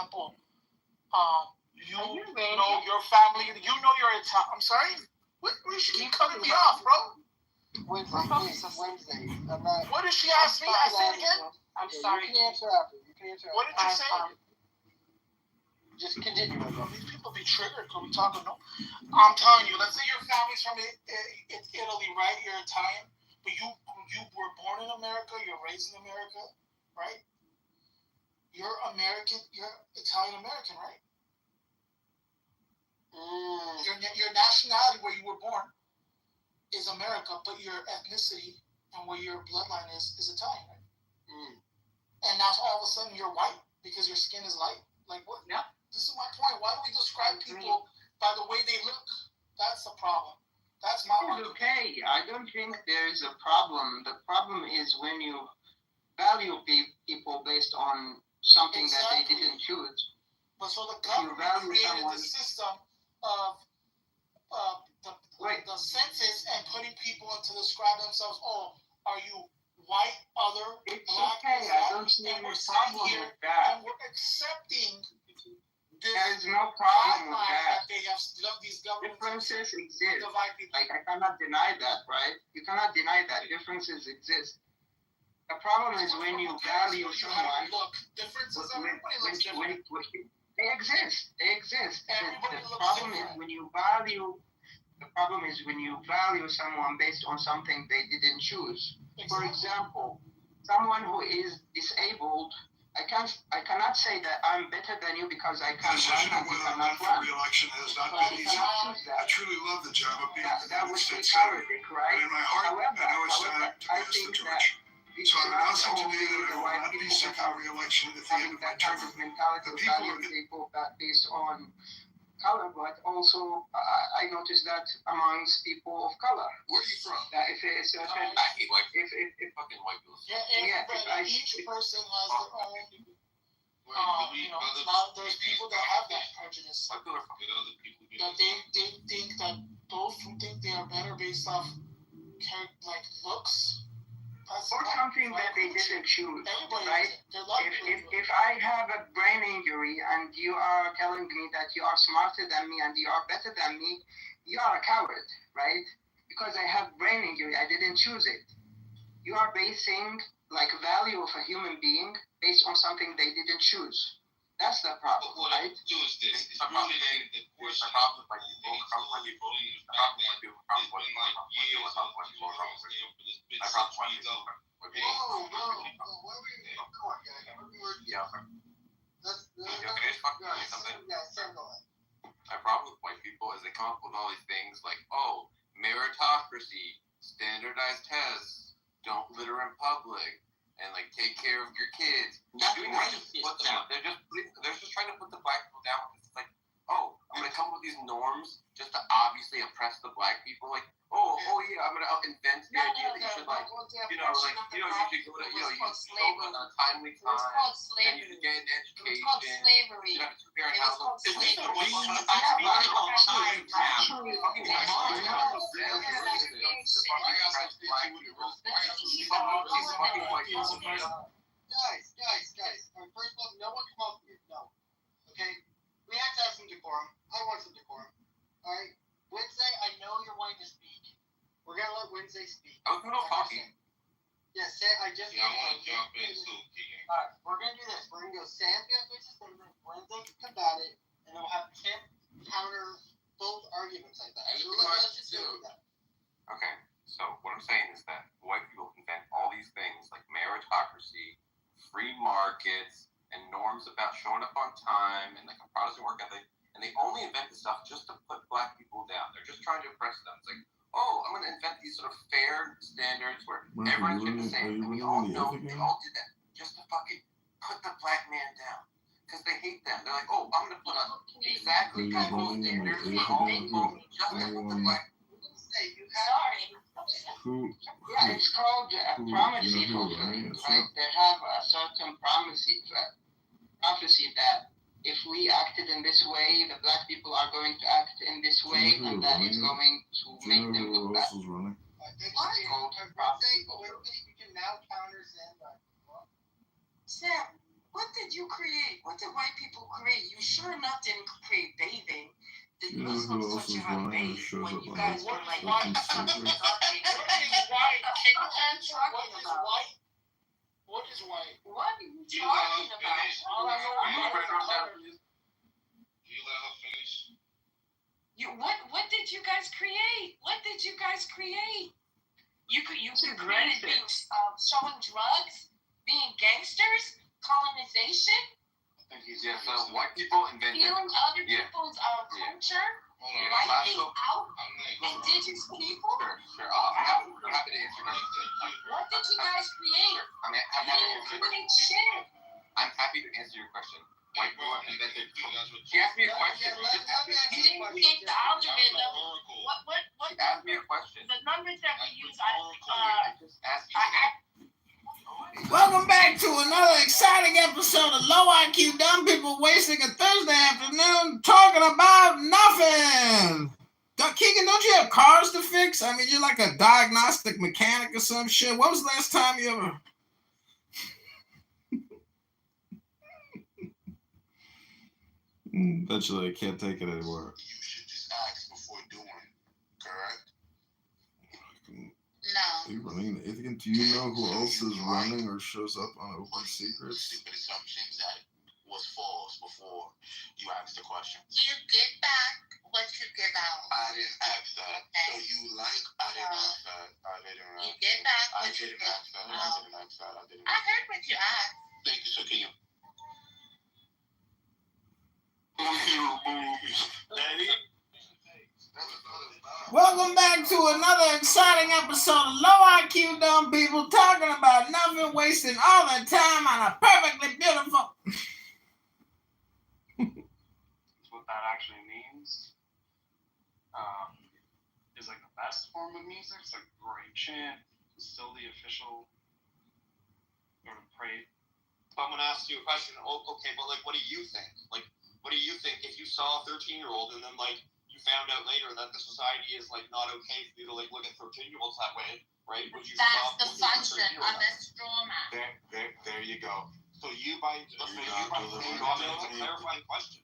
example, you know your family, you know you're Italian. I'm sorry? What is she cutting me off, bro? Wednesday. What did she ask me? I said again? I'm sorry. You can answer after. What did you say? Just continue. These people be triggered when we talk about. I'm telling you, let's say your family's from Italy, right? You're Italian, but you were born in America, you're raised in America, right? You're American, you're Italian American, right? Your nationality, where you were born, is America, but your ethnicity and where your bloodline is Italian, right? And now all of a sudden you're white because your skin is light. Like what? Yeah. This is my point. Why do we describe people by the way they look? That's the problem. That's my argument. Okay, I don't think there is a problem. The problem is when you value people based on something that they didn't choose. But so the government created the system of the census and putting people to describe themselves. Oh, are you white, other, it's black? Okay, I don't see any problem with that. And we're accepting. There is no problem with that. They have these differences exist. Like, I cannot deny that, right? You cannot deny that differences exist. The problem is when you value someone. Look, differences are different. They exist. The problem is when you value. The problem is when you value someone based on something they didn't choose. For example, someone who is disabled. I cannot say that I'm better than you because I can't run and you cannot run. Re-election has not been easy. I truly love the job of being that would be cowardly, right? But in my heart, however, I know it's time to I pass the think torch. So I'm announcing today that I will not be people seeking re-election at the end of my that kind term. of mentality of valuing people that based on color, but also I noticed that amongst people of color. Where are you from? That if it's I hate white people. If fucking white people. Each person has their own. There's people that have that prejudice. White people are fucking other people. That they think that those who think they are better based off like looks. Or something that they didn't choose, right? If I have a brain injury and you are telling me that you are smarter than me and you are better than me, you are a coward, right? Because I have brain injury, I didn't choose it. You are basing like value of a human being based on something they didn't choose. That's the problem, right? What I do is this. It's really the portion of the people. My problem with white people is they come up with all these things like, oh, meritocracy, standardized tests, don't litter in public, and like take care of your kids. They're just trying to put the black people down. It's like, oh, I'm gonna come up with these norms just to obviously oppress the black people. Like, oh yeah, I'm gonna invent the idea that you should you should go to, you should go to a timely time, and you should get an education. It's called slavery. You have a two-parent household. Guys. First of all, no one come off mute. No. Okay? We have to have some decorum. I want some decorum. Alright? Wednesday, I know you're wanting to speak. We're gonna let Wednesday speak. I was not talking. Yeah, I want to jump in too. Alright, we're gonna do this. We're gonna go Sam's gonna finish his statement, Wednesday can combat it, and then we'll have Tim counter both arguments like that. Let's just do that. Okay, so what I'm saying is that white people invent all these things like meritocracy, free markets, and norms about showing up on time, and like a Protestant work ethic, and they only invent this stuff just to put black people down. They're just trying to oppress them. It's like, oh, I'm going to invent these sort of fair standards where everyone's the same. And we all know they all did that just to fucking put the black man down. Because they hate them. They're like, oh, I'm going to put up exactly equal standards for all people just to put the black man down. Yeah, it's called prophecy, right? They have a certain prophecy that if we acted in this way, the black people are going to act in this way, and that is going to make them look bad. It's called prophecy. We can now counter Sam. Sam, What did you create? What did white people create? You sure enough didn't create bathing. The Muslims taught you how to bathe when you guys were like, What is white? Can you answer what is white? What is white? What are you talking about? All I know is white color. You let her finish. What did you guys create? What did you guys create? You created being showing drugs, being gangsters, colonization, Yeah, so white people invented. stealing other people's culture, wiping out indigenous people. Sure. I'm happy to answer your question. What did you guys create? I'm You happy to didn't answer. create shit. I'm happy to answer your question. White people invented. She asked me a question. You didn't create the algorithm. What She asked me a question. the numbers that we use? I just asked you. Welcome back to another exciting episode of Low IQ Dumb People Wasting a Thursday afternoon talking about nothing. Keegan, don't you have cars to fix? I mean, you're like a diagnostic mechanic or some shit. When was the last time you ever... Eventually, I can't take it anymore. You should just ask before doing, correct? No. Are you running the Ithian? Do you know who else is running or shows up on Open Secrets? Stupid assumptions that was false before you asked the question. You get back what you give out. I didn't ask that. Okay. So you like, I didn't ask that. I didn't ask You get back I what you didn't give ask that. I out. didn't ask that. I didn't I ask heard what you asked. that. Thank you. So can you? Welcome back to another exciting episode of Low IQ Dumb People talking about nothing, wasting all their time on a perfectly beautiful... What that actually means is like the best form of music. It's like great chant. It's still the official sort of pray. Someone asked you a question. Oh, okay, but like, what do you think? Like, what do you think if you saw a 13-year-old and then like you found out later that the society is like not okay for you to like look at 13-year-olds that way, right? Would you That's stop the looking at function 13-year-olds? of a straw man. There you go. So you by saying It's a clarifying question.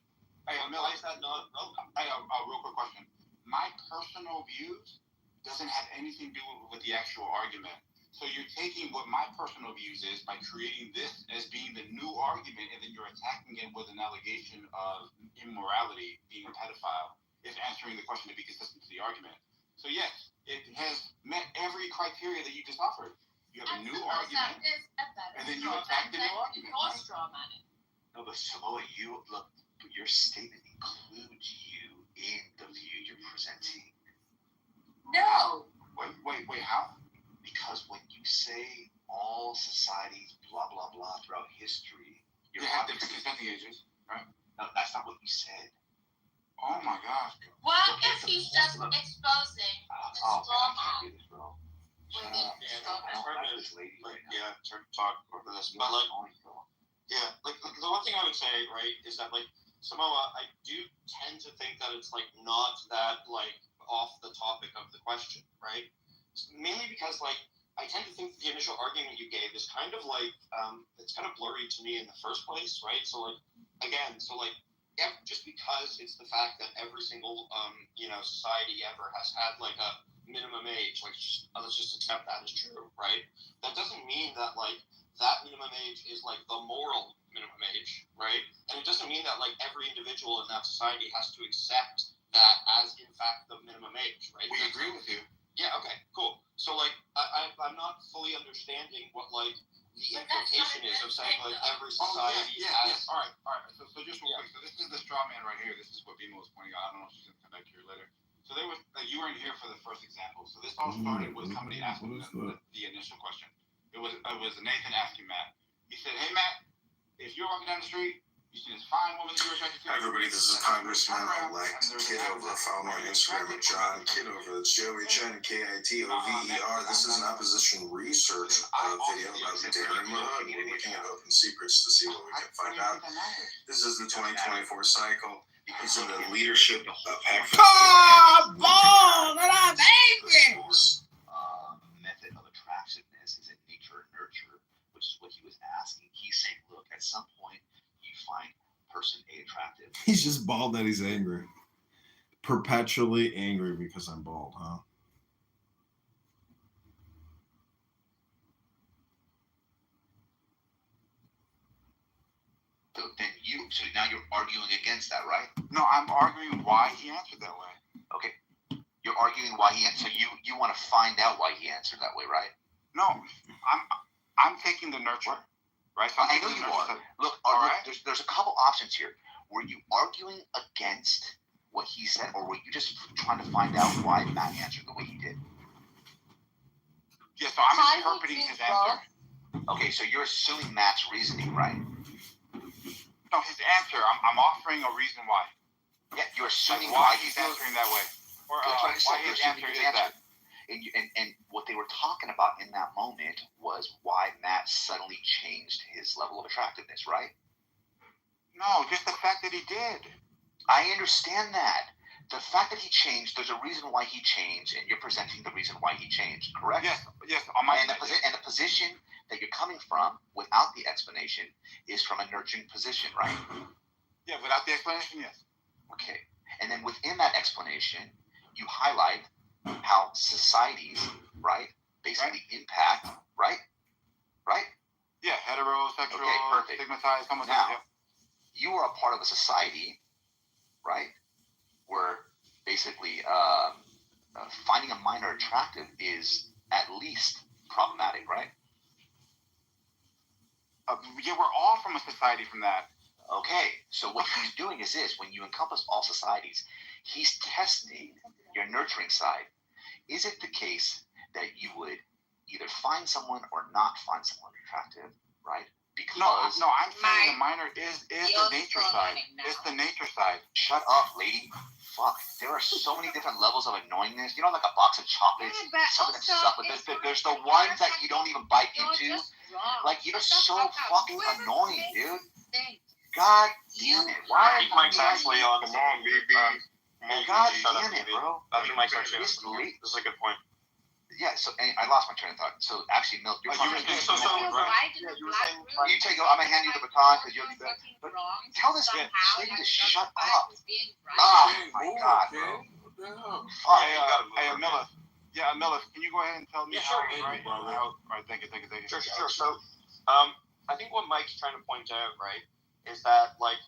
Hey, Why is that not relevant? Hey, real quick question. My personal views doesn't have anything to do with the actual argument. So you're taking what my personal views is by creating this as being the new argument, and then you're attacking it with an allegation of immorality, being a pedophile, is answering the question to be consistent to the argument. So yes, it has met every criteria that you just offered. You have a new argument, and then you attack the new argument. Your straw man. No, but Samoa, your statement includes you in the view you're presenting. No. Wait, how? Because when you say all societies, blah, blah, blah, throughout history, you have different consenting ages, right? No, that's not what you said. Oh my gosh. What if he's just exposing the straw man? Yeah, turn talk over this. But like, yeah, like the one thing I would say, right, is that like Samoa, I do tend to think that it's like not that like off the topic of the question, right? Mainly because like I tend to think that the initial argument you gave is kind of like it's kind of blurry to me in the first place, right? So like again, yeah, just because it's the fact that every single society ever has had like a minimum age, like let's just accept that as true, right? That doesn't mean that like that minimum age is like the moral minimum age, right? And it doesn't mean that like every individual in that society has to accept that as in fact the minimum age, right? We agree with you. Yeah, okay, cool. So like I'm not fully understanding what like the implication is of saying like every society has. All right. So just real quick. So this is the straw man right here. This is what Bimo was pointing out. I don't know if she's gonna come back here later. So there was you weren't here for the first example. So this all started with somebody asking the initial question. It was Nathan asking Matt. He said, "Hey Matt, if you're walking down the street, you see this fine woman that you're attracted to." Hi everybody, this is Congressman-elect Kitover. Follow me on Instagram at John Kitover. That's Joey-Chen, Kitover. This is an opposition research video about Darren Mahmoud. We're looking at open secrets to see what we can find out. This is the 2024 cycle. He's in the leadership of Method of attractiveness is it nature and nurture, which is what he was asking. He's saying, look, at some point you find person A attractive. He's just bald that he's angry. Perpetually angry because I'm bald, huh? So now you're arguing against that, right? No, I'm arguing why he answered that way. Okay. You're arguing why he answered. So you want to find out why he answered that way, right? No, I'm taking the nurture, right? So I know you are. Look, there's a couple options here. Were you arguing against what he said, or were you just trying to find out why Matt answered the way he did? Yeah, so I'm interpreting his answer. Okay, so you're assuming Matt's reasoning, right? No, his answer. I'm offering a reason why. Yeah, you're assuming why he's answering that way, or why his answer is that. And what they were talking about in that moment was why Matt suddenly changed his level of attractiveness, right? No, just the fact that he did. I understand that. The fact that he changed, there's a reason why he changed, and you're presenting the reason why he changed, correct? Yes. And the position that you're coming from, without the explanation, is from a nurturing position, right? Yeah, without the explanation, yes. Okay. And then within that explanation, you highlight how societies, right, basically impact, right? Yeah, heterosexual, stigmatized, homosexual. Now, you are a part of a society, right, where basically finding a minor attractive is at least problematic, right? Yeah, we're all from a society from that. Okay, so what he's doing is this: when you encompass all societies, he's testing your nurturing side. Is it the case that you would either find someone or not find someone attractive, right? Because no, I'm saying the minor is the nature side. It's the nature side. Shut up, lady. Fuck. There are so many different levels of annoyingness. You know, like a box of chocolates. Some of them suck, but there's the ones that you don't even bite into. Like, you're so fucking annoying, dude. God damn it. Why? Mike's actually on. Come on, baby. God damn it, bro. I think Mike's actually on. This is a good point. Yeah, so I lost my train of thought. So actually, Milk, you're talking. You take. I'm gonna hand you the baton because you'll be better. But tell this lady to shut up. Oh my God, bro. Hey, Miller. Yeah, Miller, can you go ahead and tell me how? Right. All right, thank you. Sure. So, I think what Mike's trying to point out, right, is that like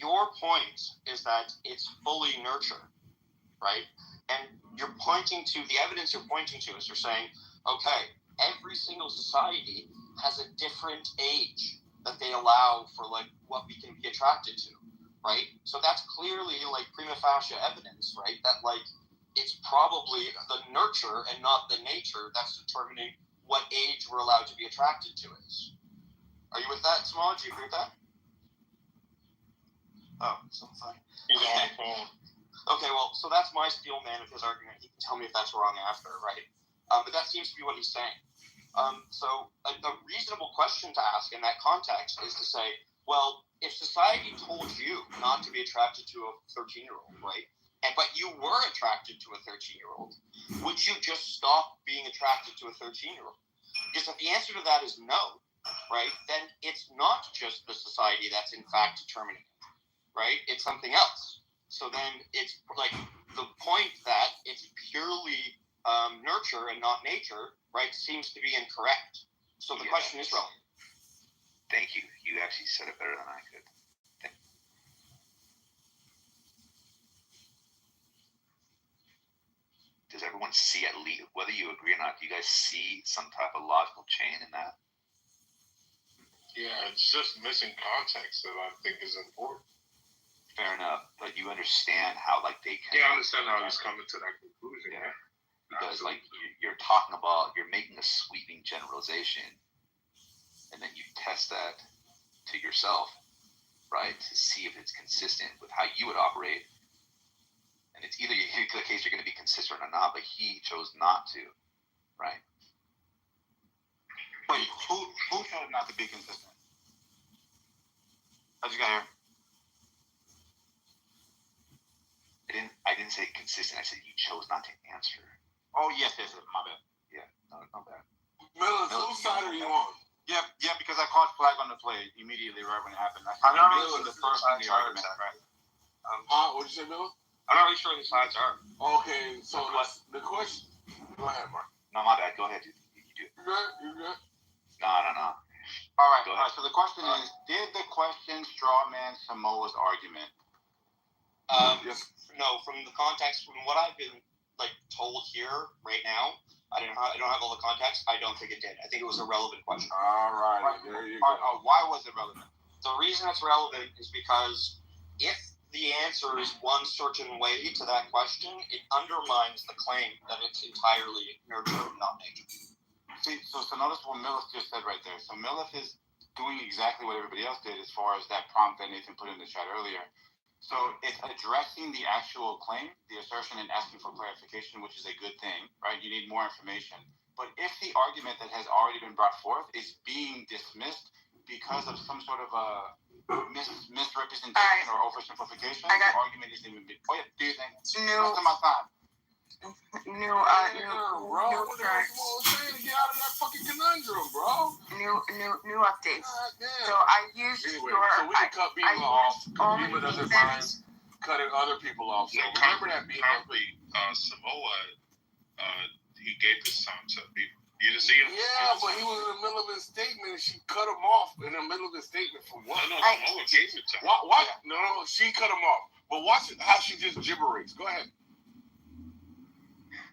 your point is that it's fully nurture, right? And you're pointing to the evidence you're pointing to is you're saying, okay, every single society has a different age that they allow for like what we can be attracted to, right? So that's clearly like prima facie evidence, right? That like it's probably the nurture and not the nature that's determining what age we're allowed to be attracted to is. Are you with that, Small? Do you agree with that? Oh, so fine. He's on the phone. Okay, well, so that's my steel man of his argument. He can tell me if that's wrong after, right? But that seems to be what he's saying. So a reasonable question to ask in that context is to say, well, if society told you not to be attracted to a 13-year-old, right? But you were attracted to a 13-year-old, would you just stop being attracted to a 13-year-old? Because if the answer to that is no, right, then it's not just the society that's in fact determining it, right? It's something else. So then it's like the point that it's purely nurture and not nature, right, seems to be incorrect. So the question is relevant. Thank you. You actually said it better than I could. Does everyone see, at least, whether you agree or not, do you guys see some type of logical chain in that? Yeah, it's just missing context that I think is important. Fair enough, but you understand how like they can. Yeah, I understand how he's coming to that conclusion. Yeah, because like you're talking about, you're making a sweeping generalization, and then you test that to yourself, right, to see if it's consistent with how you would operate. And it's either the case you're going to be consistent or not, but he chose not to, right? Wait, who chose not to be consistent? How'd you get here? I didn't say consistent. I said you chose not to answer. Oh yes, my bad. Yeah, no bad. Miller, whose side are you on? Yeah, because I caught flag on the play immediately right when it happened. I'm not really the first in the argument, right? What'd you say, Miller? I'm not really sure the sides are. Okay, so the question. Go ahead, Mark. No, my bad. Go ahead, dude. You do. You good? No. All right. So the question is, did the question straw man Samoa's argument? Yes. No, from the context, from what I've been told here right now, I don't have all the context. I don't think it did. I think it was a relevant question. All right. There you go. Why was it relevant? The reason it's relevant is because if the answer is one certain way to that question, it undermines the claim that it's entirely nurture, not nature. See, so notice what Millis just said right there. So Millis is doing exactly what everybody else did as far as that prompt that Nathan put in the chat earlier. So it's addressing the actual claim, the assertion, and asking for clarification, which is a good thing, right? You need more information. But if the argument that has already been brought forth is being dismissed because of some sort of a misrepresentation or oversimplification, the argument isn't even been. What do you think? Most of my time. New updates. So I used anyway, your. So we can cut Beamer off. Beamer doesn't mind cutting other people off. So remember that Beamer. Samoa, he gave this time to Beamer. You didn't see him? Yeah, but he was in the middle of his statement and she cut him off in the middle of his statement for what? No, Samoa gave it to him. What? No, she cut him off. But watch how she just gibberish. Go ahead.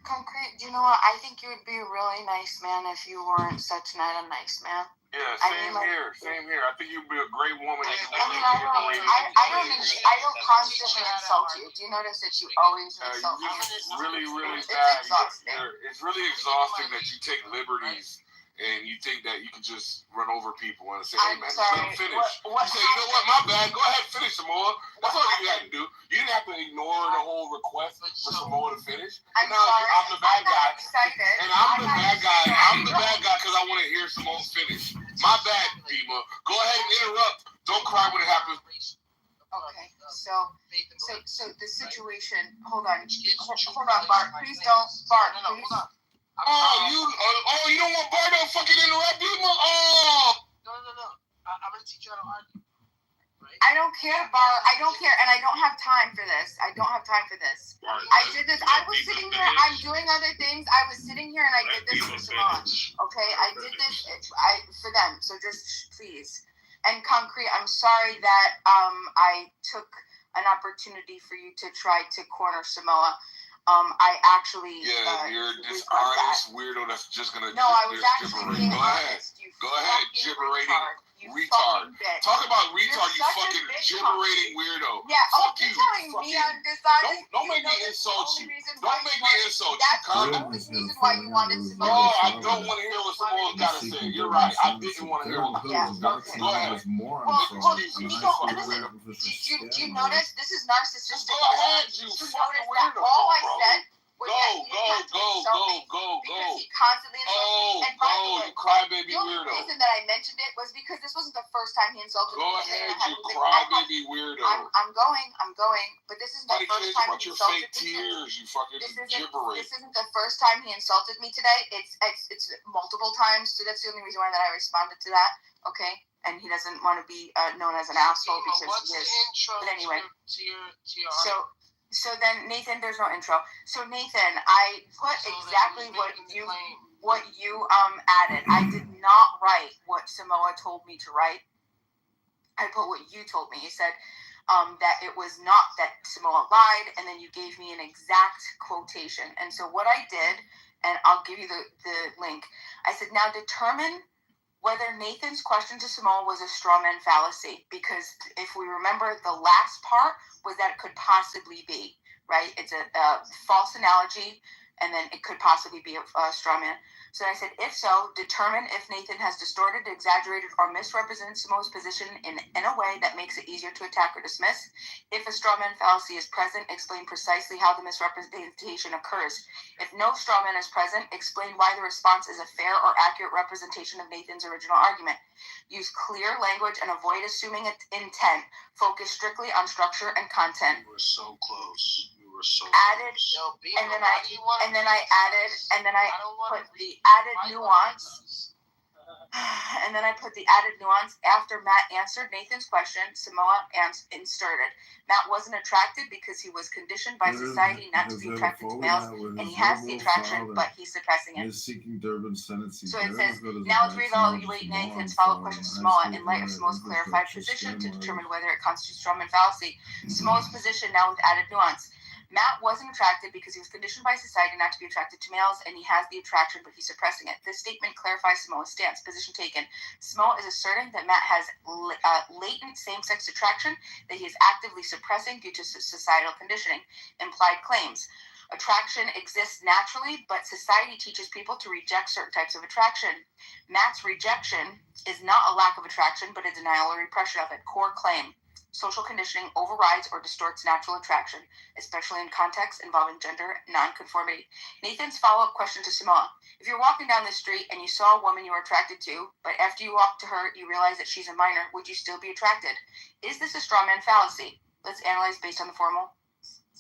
Concrete, you know what? I think you would be a really nice man if you weren't such not a nice man. Yeah, same here. I think you'd be a great woman. I don't constantly insult you. Do you notice that you always insult me? Really, really bad. It's really exhausting that you take liberties and you think that you can just run over people and say, hey, man, just let them finish. You say, you know what, my bad, go ahead, finish Samoa. That's all you had to do. You didn't have to ignore the whole request for Samoa to finish. And now I'm the bad guy. And I'm the bad guy. I'm the bad guy because I want to hear Samoa finish. My bad, Dima. Go ahead and interrupt. Don't cry when it happens. Okay, so the situation, hold on, Bart, please don't, Bart, please. You don't want Bart to fucking interrupt you? No. I'm gonna teach you how to argue. Right? I don't care, Bart. I don't care, and I don't have time for this. I did this. I was sitting here. I'm doing other things. I was sitting here, and I did this for Simone. Okay, I did this. For them. So just please. And Concrete, I'm sorry that I took an opportunity for you to try to corner Samoa. I actually you're this honest weirdo that's just gonna. No, I was actually being honest. Go ahead, gibberating retard. Talk about retard, you fucking gibberating weirdo. Yeah. Fuck you're you. telling me I'm dishonest. Don't make me insult you. Don't make me insult you. That's the only reason why you wanted to. No, I don't want to hear what Samoa's got to say. You're right. I didn't want to hear what. Okay. Go ahead. Do you notice this is narcissistic? Go ahead, you fucking weirdo. All I said. Go. Because he constantly insulted me. And by the way, you crybaby the only weirdo. reason that I mentioned it was because this wasn't the first time he insulted me. Go ahead, you crybaby weirdo. I'm going. But this isn't the first time he insulted me. Tears, you fucking gibberish. This isn't the first time he insulted me today. It's multiple times. So that's the only reason why that I responded to that. Okay. And he doesn't want to be known as an asshole because he is. But anyway. So then, Nathan, there's no intro. So Nathan, I put exactly what you added. I did not write what Samoa told me to write. I put what you told me. You said that it was not that Samoa lied, and then you gave me an exact quotation. And so what I did, and I'll give you the link. I said, now determine whether Nathan's question to Samoa was a straw man fallacy, because if we remember, the last part was that it could possibly be, right? It's a false analogy, and then it could possibly be a straw man. So I said, if so, determine if Nathan has distorted, exaggerated, or misrepresented Samoa's position in a way that makes it easier to attack or dismiss. If a straw man fallacy is present, explain precisely how the misrepresentation occurs. If no straw man is present, explain why the response is a fair or accurate representation of Nathan's original argument. Use clear language and avoid assuming intent. Focus strictly on structure and content. We were so close. Added, and then I put the added nuance. And then I put the added nuance. After Matt answered Nathan's question, Samoa inserted. Matt wasn't attracted because he was conditioned by society not to be attracted to males, and he has the attraction, but he's suppressing it. So it says, now let's reevaluate Nathan's follow-up question to Samoa in light of Samoa's clarified position to determine whether it constitutes strawman fallacy. Samoa's position now with added nuance. Matt wasn't attracted because he was conditioned by society not to be attracted to males, and he has the attraction, but he's suppressing it. This statement clarifies Samoa's stance. Position taken. Samoa is asserting that Matt has latent same-sex attraction that he is actively suppressing due to societal conditioning. Implied claims. Attraction exists naturally, but society teaches people to reject certain types of attraction. Matt's rejection is not a lack of attraction, but a denial or repression of it. Core claim. Social conditioning overrides or distorts natural attraction, especially in contexts involving gender nonconformity. Nathan's follow-up question to Samoa. If you're walking down the street and you saw a woman you were attracted to, but after you walk to her, you realize that she's a minor, would you still be attracted? Is this a strawman fallacy? Let's analyze based on the formal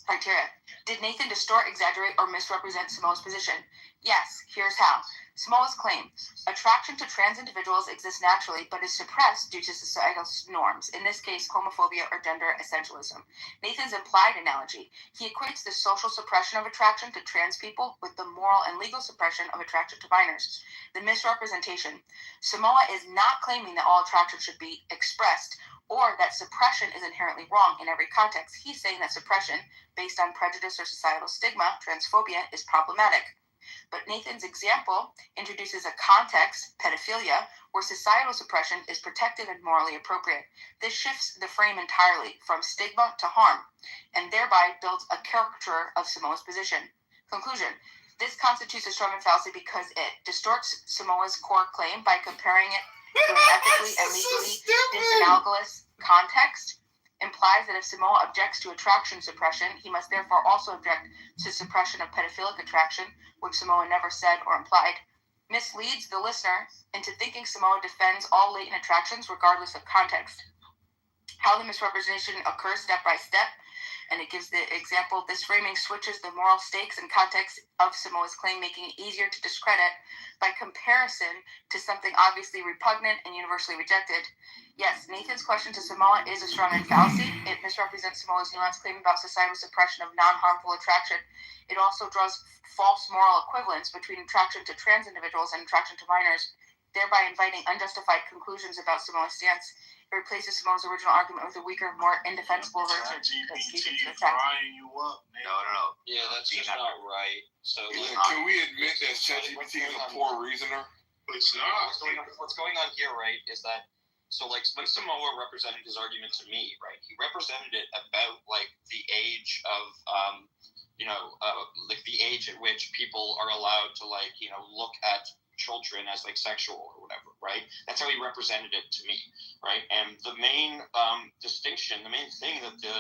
criteria. Did Nathan distort, exaggerate, or misrepresent Samoa's position? Yes. Here's how. Samoa's claim. Attraction to trans individuals exists naturally, but is suppressed due to societal norms, in this case, homophobia or gender essentialism. Nathan's implied analogy. He equates the social suppression of attraction to trans people with the moral and legal suppression of attraction to minors. The misrepresentation. Samoa is not claiming that all attraction should be expressed, or that suppression is inherently wrong in every context. He's saying that suppression, based on prejudice or societal stigma, transphobia, is problematic. But Nathan's example introduces a context, pedophilia, where societal suppression is protected and morally appropriate. This shifts the frame entirely from stigma to harm, and thereby builds a caricature of Samoa's position. Conclusion. This constitutes a strawman fallacy because it distorts Samoa's core claim by comparing it to an ethically and legally disanalogous context, implies that if Samoa objects to attraction suppression, he must therefore also object to suppression of pedophilic attraction, which Samoa never said or implied, misleads the listener into thinking Samoa defends all latent attractions regardless of context. How the misrepresentation occurs step by step, and it gives the example. This framing switches the moral stakes and context of Samoa's claim, making it easier to discredit by comparison to something obviously repugnant and universally rejected. Yes, Nathan's question to Samoa is a strawman fallacy. It misrepresents Samoa's nuanced claim about societal suppression of non-harmful attraction. It also draws false moral equivalence between attraction to trans individuals and attraction to minors, thereby inviting unjustified conclusions about Samoa's stance. It replaces Samoa's original argument with a weaker, more indefensible version that's easy to attack. No. Yeah, that's just not right. So, can we admit that ChatGPT is a poor reasoner? It's not. What's going on here, right, is that when Samoa represented his argument to me, right, he represented it about the age of the age at which people are allowed to look at children as sexual or whatever, right? That's how he represented it to me, right? And the main distinction, the main thing that the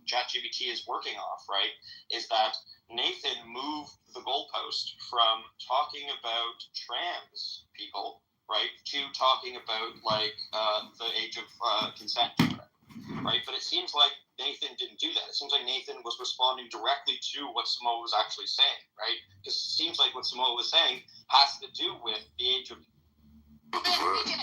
ChatGPT is working off, right, is that Nathan moved the goalpost from talking about trans people, right, to talking about the age of consent, right? But it seems like Nathan didn't do that. It seems like Nathan was responding directly to what Samoa was actually saying, right? Because it seems like what Samoa was saying has to do with the age of.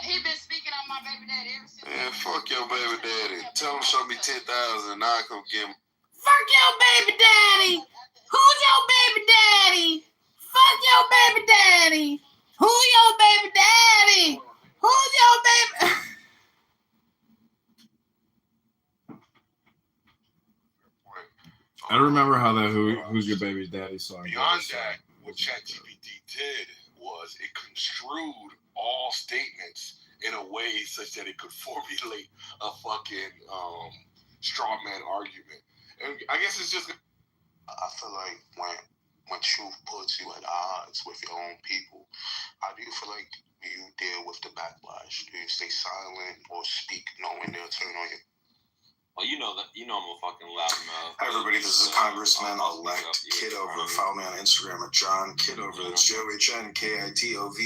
He been speaking on my baby daddy ever since. Man, fuck your baby daddy. Tell him show me 10,000 and I come get him. Fuck your baby daddy. Who's your baby daddy? Fuck your baby daddy. Who your baby daddy? Who's your baby? I don't remember how that Who's Your Baby Daddy song Beyond goes. that, what ChatGPT did was it construed all statements in a way such that it could formulate a fucking straw man argument. And I guess it's just. I feel like when truth puts you at odds with your own people, how do you feel like you deal with the backlash? Do you stay silent or speak knowing they'll turn on you? Well, you know I'm a fucking loudmouth. Hi everybody, this is Congressman-elect Kitover. Follow me on Instagram at John Kitover. That's John Kitover.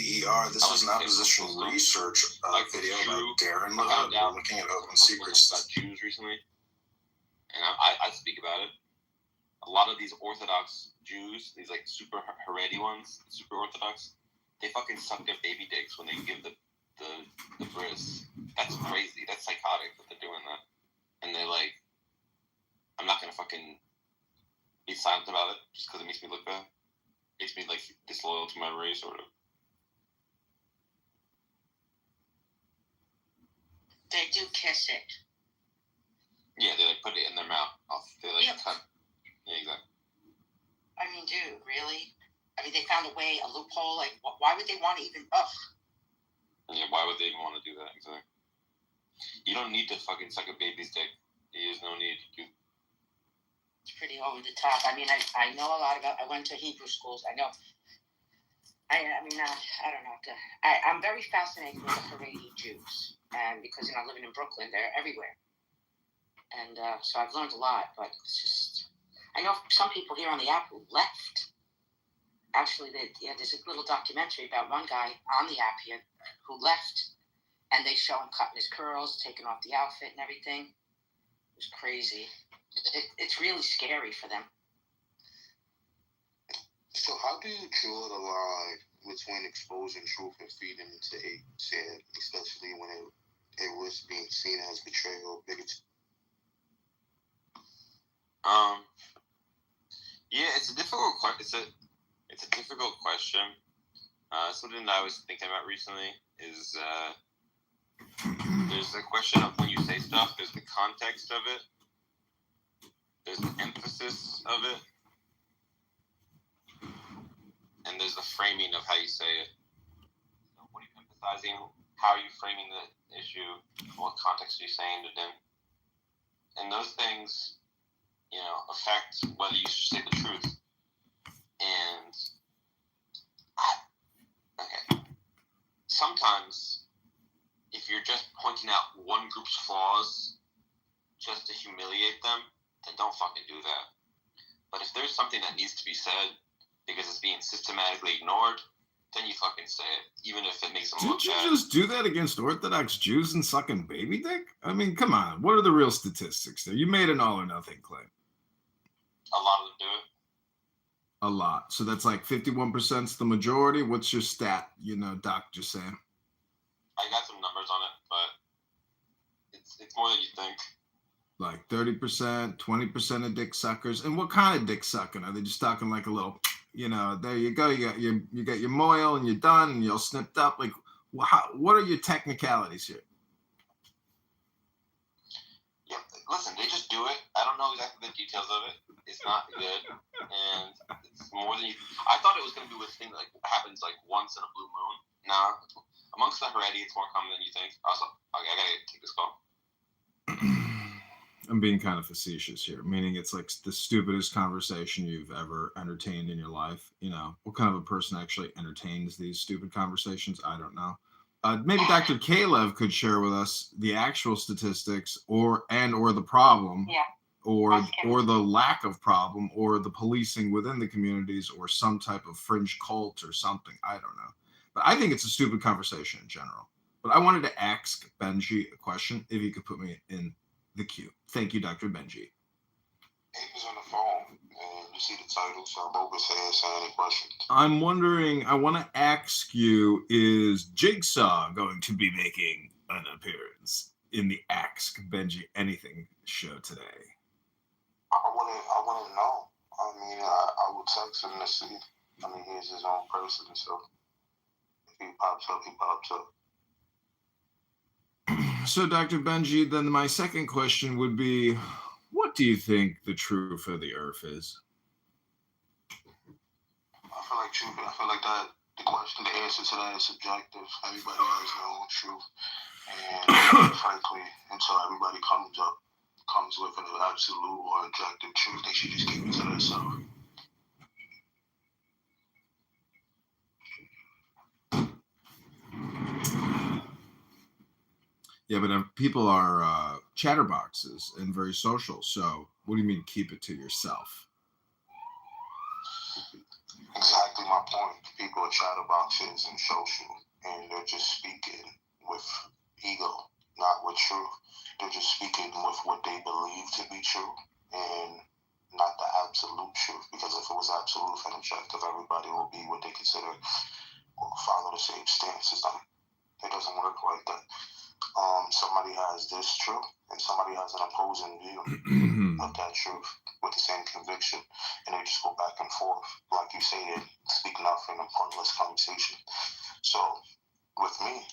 This is an opposition research video about Darren LaHood. We're looking at open secrets. About Jews recently, and I speak about it. A lot of these Orthodox Jews, these super Haredi ones, super Orthodox, they fucking suck their baby dicks when they give the the bris. That's crazy. That's psychotic that they're doing that. And they're like, I'm not gonna fucking be silent about it just because it makes me look bad. It makes me like disloyal to my race or whatever. They do kiss it. Yeah, they like put it in their mouth. They like cut. Yeah, exactly. I mean, dude, really? I mean, they found a way, a loophole. Like, why would they want to even? Ugh. Yeah, why would they even want to do that? Exactly. You don't need to fucking suck a baby's dick. There's no need to. It's pretty over the top. I mean, I know a lot about. I went to Hebrew schools. I know. I don't know. I'm very fascinated with the Haredi Jews, and because living in Brooklyn, they're everywhere, and so I've learned a lot. But it's just, I know some people here on the app who left. Actually, there's a little documentary about one guy on the app here who left, and they show him cutting his curls, taking off the outfit and everything. It was crazy. It's really scary for them. So how do you draw the line between exposing truth and feeding into hate, especially when it was being seen as betrayal, bigotry? Yeah, it's a difficult question. It's a difficult question. Something that I was thinking about recently is there's the question of when you say stuff, there's the context of it, there's the emphasis of it, and there's the framing of how you say it. So what are you emphasizing? How are you framing the issue? What context are you saying it in? And those things, affect whether you should say the truth. And sometimes, if you're just pointing out one group's flaws just to humiliate them, then don't fucking do that. But if there's something that needs to be said because it's being systematically ignored, then you fucking say it, even if it makes them look bad. Didn't you just do that against Orthodox Jews and sucking baby dick? I mean, come on. What are the real statistics there? You made an all or nothing claim. A lot of them do it. A lot. So that's like 51% is the majority. What's your stat, Doc, just saying? I got some numbers on it, but it's more than you think. Like 30%, 20% of dick suckers. And what kind of dick sucking? Are they just talking like a little, there you go. You got your moil and you're done and you're all snipped up. Like, what are your technicalities here? Yeah, listen, they just do it. I don't know exactly the details of it. It's not good, and it's more than you. I thought it was going to be a thing that happens once in a blue moon. Nah, amongst the Haredi, it's more common than you think. Also, I gotta take this call. I'm being kind of facetious here, meaning it's like the stupidest conversation you've ever entertained in your life. What kind of a person actually entertains these stupid conversations? I don't know. Maybe Dr. Kalev could share with us the actual statistics or the problem. Yeah. Or the lack of problem, or the policing within the communities, or some type of fringe cult or something. I don't know. But I think it's a stupid conversation in general. But I wanted to ask Benji a question, if he could put me in the queue. Thank you, Dr. Benji. He's on the phone, and you see the title, so I'm open to answer any questions. I'm wondering, I want to ask you, is Jigsaw going to be making an appearance in the Ask Benji Anything show today? I wouldn't know. I mean, I would text him to see. I mean, he's his own person, so if he pops up, he pops up. So, Dr. Benji, then my second question would be, what do you think the truth of the earth is? I feel like that the answer to that is subjective. Everybody has their own truth. And frankly, until everybody comes with an absolute or objective truth, they should just keep it to themselves. Yeah, but people are chatterboxes and very social. So what do you mean keep it to yourself? Exactly my point. People are chatterboxes and social, and they're just speaking with ego, not with truth. They're just speaking with what they believe to be true, and not the absolute truth. Because if it was absolute and objective, everybody would be what they consider or follow the same stance as them. It doesn't work like that. Somebody has this truth, and somebody has an opposing view of that truth with the same conviction, and they just go back and forth. Like you say, they speak nothing, a pointless conversation. So, with me,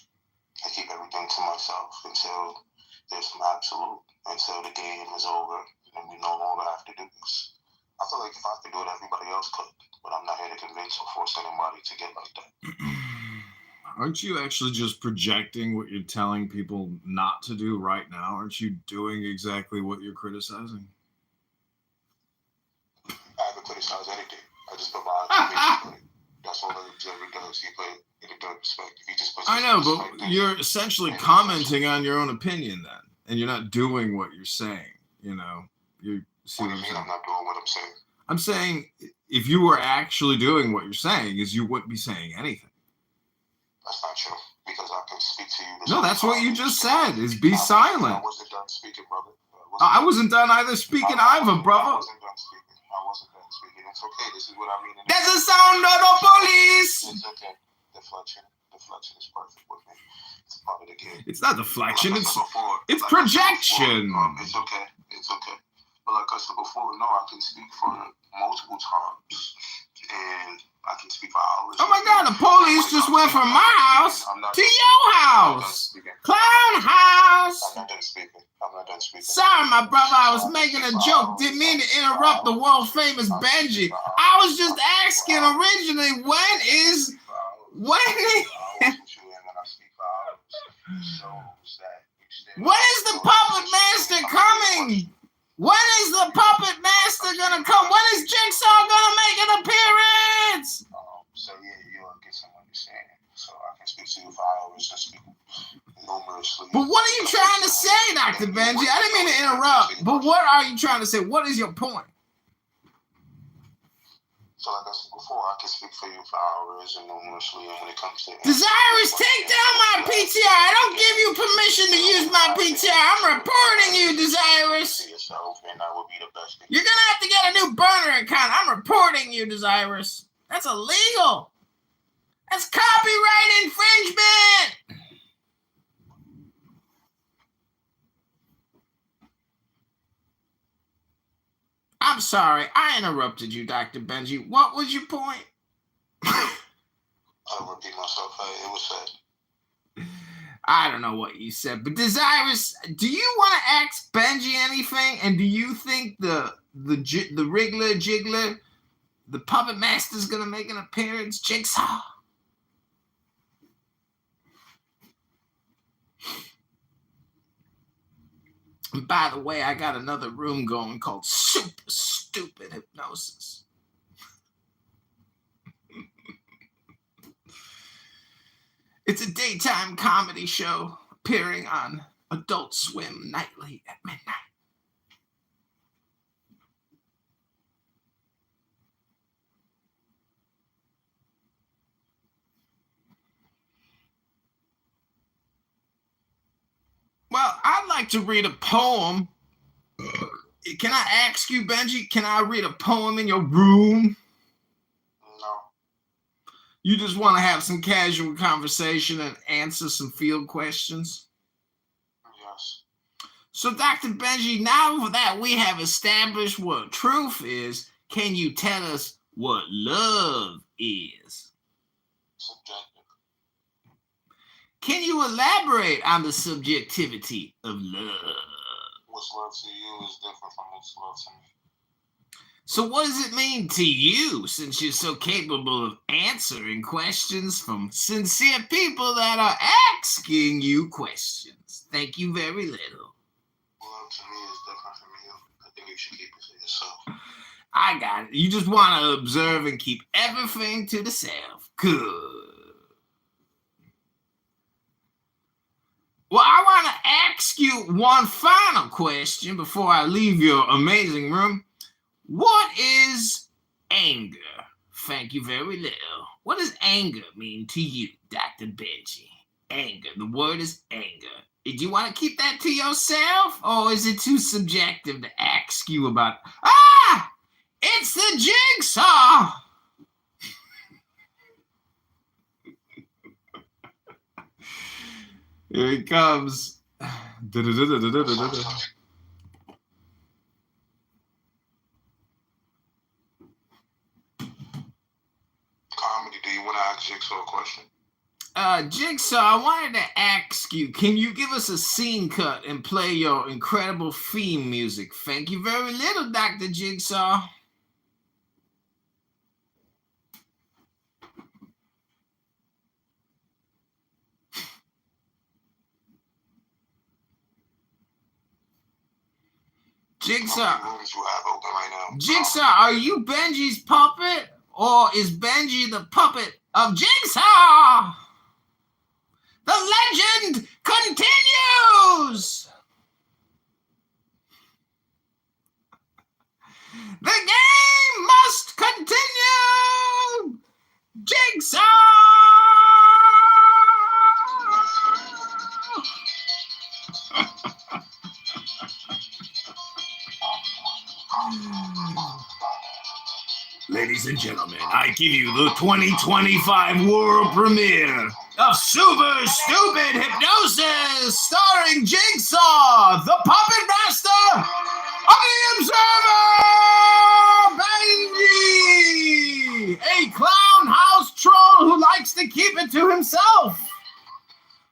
I keep everything to myself until there's some absolute, until the game is over, and we no longer have to do this. I feel like if I could do it, everybody else could, but I'm not here to convince or force anybody to get like that. Aren't you actually just projecting what you're telling people not to do right now? Aren't you doing exactly what you're criticizing? I haven't criticized anything. I just provide. That's all the observer does. He put it in a dark perspective. He just puts. I know, but you're essentially commenting on your own opinion then, and you're not doing what you're saying. You know, you see what I'm saying? I'm not doing what I'm saying. I'm saying if you were actually doing what you're saying, is you wouldn't be saying anything. That's not true, because I can speak to you. No, that's what you just said, is be silent. I wasn't done speaking, brother. I wasn't done either speaking either, brother. I wasn't done speaking. It's okay. This is what I mean. There's a sound of the police! It's okay. Deflection is perfect with me. It's part of the game. It's not deflection, it's projection. It's okay. But like I said before, no, I can speak for multiple times. And I can speak for hours. Oh my God, the police just went from my house to your house. Clown house. I'm not done speaking. Sorry, my brother, I was making a joke. Didn't mean to interrupt the world famous Benji. I was just asking originally, when is the puppet master coming? When is the puppet master gonna come? When is Jigsaw gonna make an appearance? So yeah, you'll get some understanding. So I can speak to you for hours and speak numerously. But what are you trying to say, Dr. Benji? I didn't mean to interrupt, but what are you trying to say? What is your point? So like I said before, I can speak for you for hours and numerously, and when it comes to Desirous, take down my PTR. I don't give you permission to use my PTR. I'm reporting you, Desirous. And I will be the best. You're gonna have to get a new burner account. I'm reporting you, Desirous. That's illegal. That's copyright infringement. I'm sorry, I interrupted you, Dr. Benji. What was your point? I'll repeat myself. It was said. I don't know what you said, but Desirous, do you want to ask Benji anything? And do you think the Wriggler Jiggler, the puppet master's gonna make an appearance? Jigsaw. And by the way, I got another room going called Super Stupid Hypnosis. It's a daytime comedy show appearing on Adult Swim nightly at midnight. Well, I'd like to read a poem. Can I ask you, Benji, can I read a poem in your room? No. You just want to have some casual conversation and answer some field questions? Yes. So, Dr. Benji, now that we have established what truth is, can you tell us what love is? Subjective. Can you elaborate on the subjectivity of love? What's love to you is different from what's love to me. So what does it mean to you, since you're so capable of answering questions from sincere people that are asking you questions? Thank you very little. Love to me is different from you. I think you should keep it to yourself. I got it. You just want to observe and keep everything to the self. Good. Well, I want to ask you one final question before I leave your amazing room. What is anger? Thank you very little. What does anger mean to you, Dr. Benji? Anger. The word is anger. Do you want to keep that to yourself? Or is it too subjective to ask you about? Ah! It's the Jigsaw! Here he comes. Comedy, do you want to ask Jigsaw a question? Jigsaw, I wanted to ask you, can you give us a scene cut and play your incredible theme music? Thank you very little, Dr. Jigsaw. Jigsaw, Jigsaw, are you Benji's puppet? Or is Benji the puppet of Jigsaw? The legend continues! The game must continue! Jigsaw! Ladies and gentlemen, I give you the 2025 world premiere of Super Stupid Hypnosis, starring Jigsaw, the Puppet Master of the Observer, Benji, a clown house troll who likes to keep it to himself.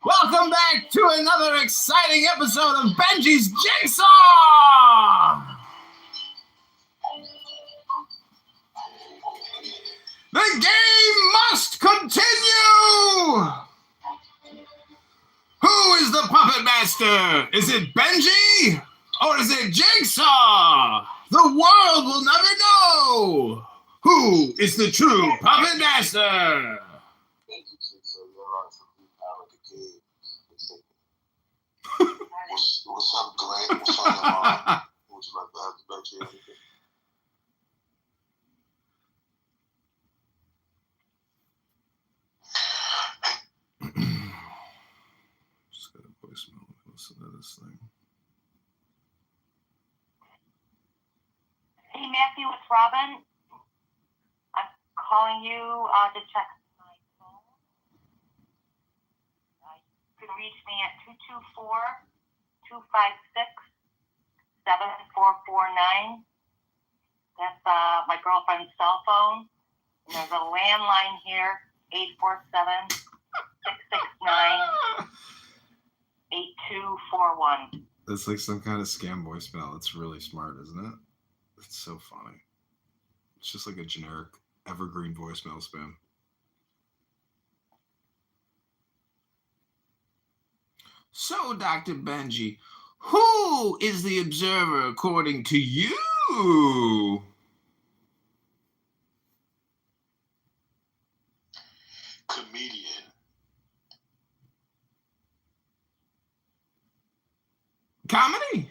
Welcome back to another exciting episode of Benji's Jigsaw! The game must continue! Who is the puppet master? Is it Benji? Or is it Jigsaw? The world will never know! Who is the true puppet master? What's up, Glenn? What's on your mind? Would you like to have the Benji? Just got a voicemail. Listen to this thing. Hey, Matthew, it's Robin. I'm calling you to check my phone. You can reach me at 224-256-7449. That's my girlfriend's cell phone. And there's a landline here, 847-669-8241. That's like some kind of scam voicemail. It's really smart, isn't it? It's so funny. It's just like a generic evergreen voicemail spam. So, Dr. Benji, who is the observer according to you? Comedian. Comedy?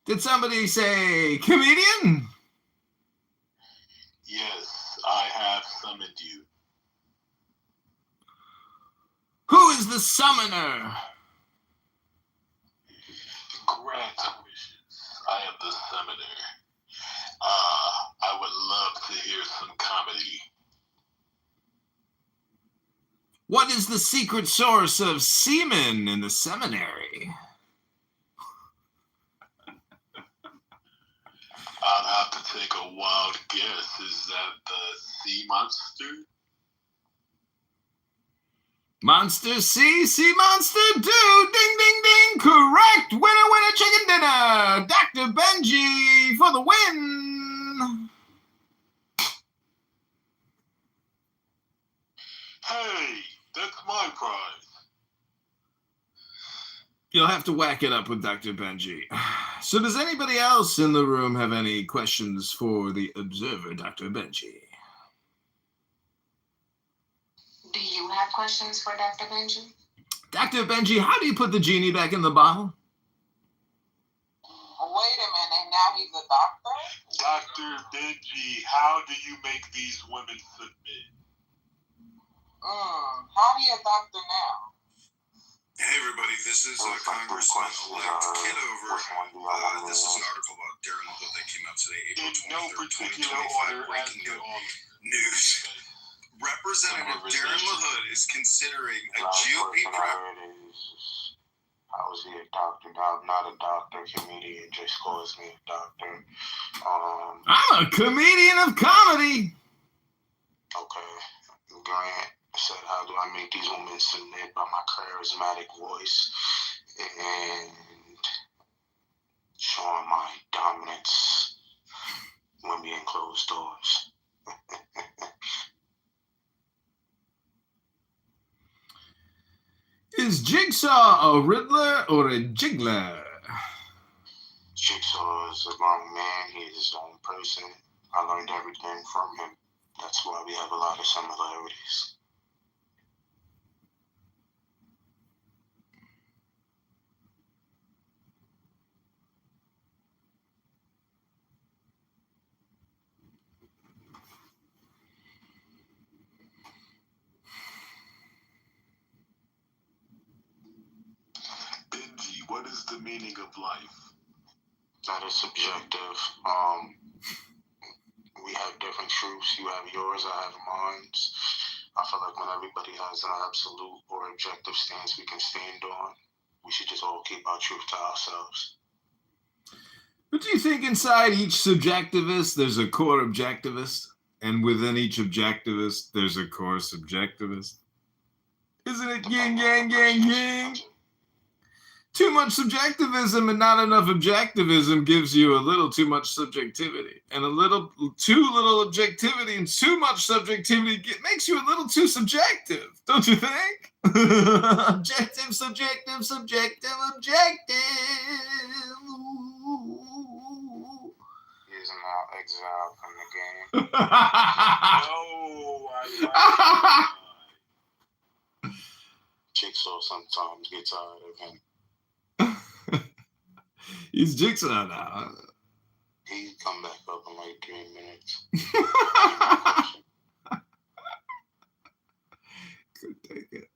Did somebody say comedian? Yes, I have summoned you. Who is the summoner? Grant wishes. I am the summoner. I would love to hear some comedy. What is the secret source of semen in the seminary? I'll have to take a wild guess. Is that the sea monster? Monster C, sea monster do. Ding, ding, ding. Correct. Winner, winner, chicken dinner. Dr. Benji for the win. Hey, that's my prize. You'll have to whack it up with Dr. Benji. So does anybody else in the room have any questions for the observer, Dr. Benji? Do you have questions for Dr. Benji? Dr. Benji, how do you put the genie back in the bottle? Wait a minute, now he's a doctor? Dr. Benji, how do you make these women submit? How are you a doctor now? Hey everybody, this is Congressman-elect Kitover. This is an article about Darren LaHood that came out today, April 23rd, 2025, breaking news. Representative Darren LaHood is considering a GOP How is he a doctor? Now, I'm not a doctor. Comedian just calls me a doctor. I'm a comedian of comedy. Okay. Grant said, how do I make these women submit by my charismatic voice and showing my dominance when being closed doors? Is Jigsaw a Riddler or a Jiggler? Jigsaw is a grown man. He is his own person. I learned everything from him. That's why we have a lot of similarities. Benji, what is the meaning of life? That is subjective. We have different truths. You have yours, I have mine. I feel like when everybody has an absolute or objective stance we can stand on, we should just all keep our truth to ourselves. But do you think inside each subjectivist there's a core objectivist? And within each objectivist there's a core subjectivist? Isn't it yin, yang, yang, yang? Too much subjectivism and not enough objectivism gives you a little too much subjectivity. And a little too little objectivity and too much subjectivity makes you a little too subjective, don't you think? Objective, subjective, subjective, objective. He is now exiled from the game. No, Jigsaw sometimes gets tired of him. He's Jigsaw now. He'll come back up in like 3 minutes. Could take it.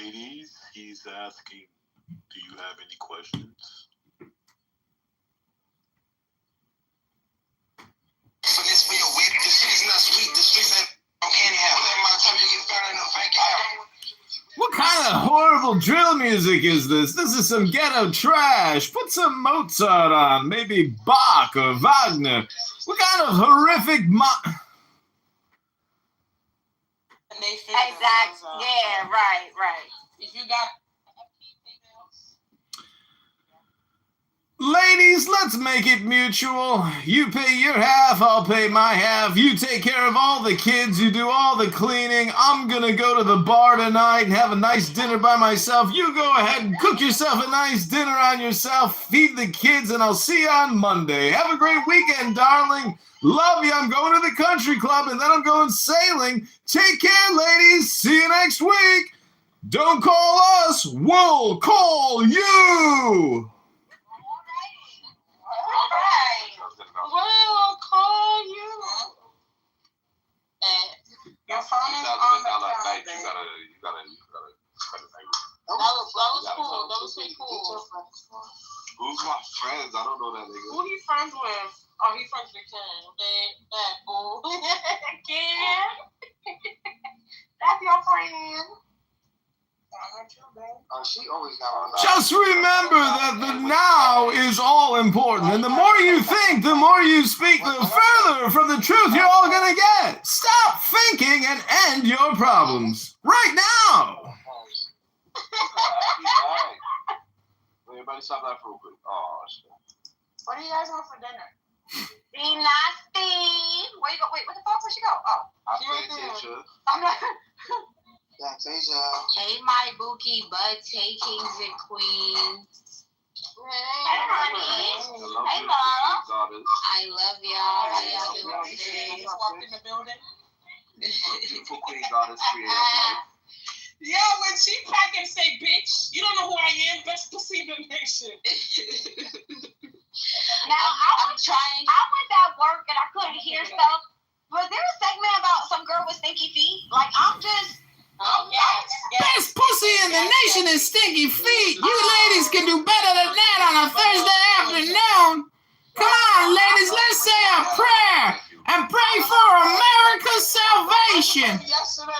ladies, he's asking, do you have any questions? So this for your wit. The shit is not sweet. The streets ain't anyhow. My time you get found in a fake out. What kind of horrible drill music is this? This is some ghetto trash. Put some Mozart on, maybe Bach or Wagner. What kind of horrific Exactly. Yeah, right. If you got Ladies, let's make it mutual. You pay your half, I'll pay my half. You take care of all the kids, you do all the cleaning. I'm gonna go to the bar tonight and have a nice dinner by myself. You go ahead and cook yourself a nice dinner on yourself, feed the kids, and I'll see you on Monday. Have a great weekend, darling. Love you. I'm going to the country club and then I'm going sailing. Take care, ladies. See you next week. Don't call us, we'll call you. we'll call you. And your phone is on the calendar. You gotta. That was cool. Who's my friends? I don't know that nigga. Who he friends with? Oh, he friends with Ken. That bull. Ken. That's your friend. She always got a lot. Just remember that the now is all important. And the more you think, the more you speak, the further from the truth you're all going to get. Stop thinking and end your problems. Right now. Everybody stop that real quick. Oh, shit. What do you guys want for dinner? Be nasty. Where you go? Wait, what the fuck? Where'd she go? Oh. I'm not. Hey, my bookie butt takings and queens. Hey, honey. Hey, Mom. I love y'all. How y'all doing today? Walked in the building. Beautiful queen goddess creator of life. Yeah, when she pack and say, bitch, you don't know who I am. Best pussy in the nation. Now, I'm trying. I was at work and I couldn't hear stuff. Was there a segment about some girl with stinky feet? Like, I'm just. Oh, yes. Best pussy in the nation is stinky feet. You ladies can do better than that on a Thursday afternoon. Come on, ladies, let's say a prayer and pray for America's salvation.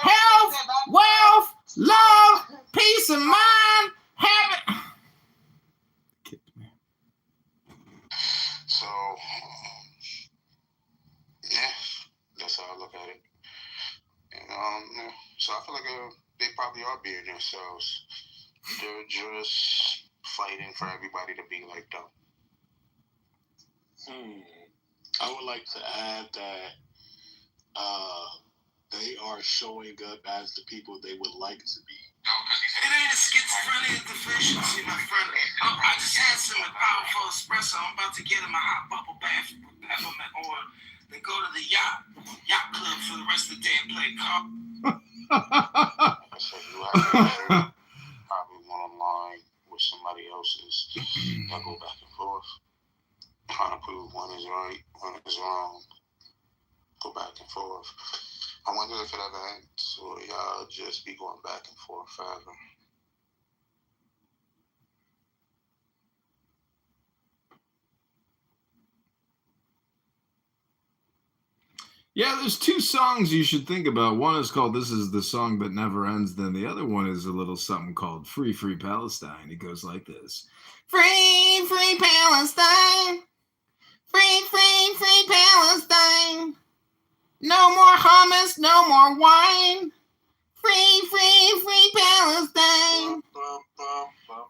Health, wealth, love, peace of mind, happy. probably are being themselves. They're just fighting for everybody to be like them. I would like to add that they are showing up as the people they would like to be. It ain't a schizophrenia deficiency, my friend. I just had some powerful espresso. I'm about to get in my hot bubble bath with peppermint oil. Then go to the yacht club for the rest of the day and play golf. I said you have probably one online with somebody else's that go back and forth, trying to prove one is right, one is wrong. Go back and forth. I wonder if it ever ends, or y'all just be going back and forth forever. Yeah, there's two songs you should think about. One is called This Is the Song That Never Ends. Then the other one is a little something called Free, Free Palestine. It goes like this. Free, free Palestine. Free, free, free Palestine. No more hummus, no more wine. Free, free, free Palestine.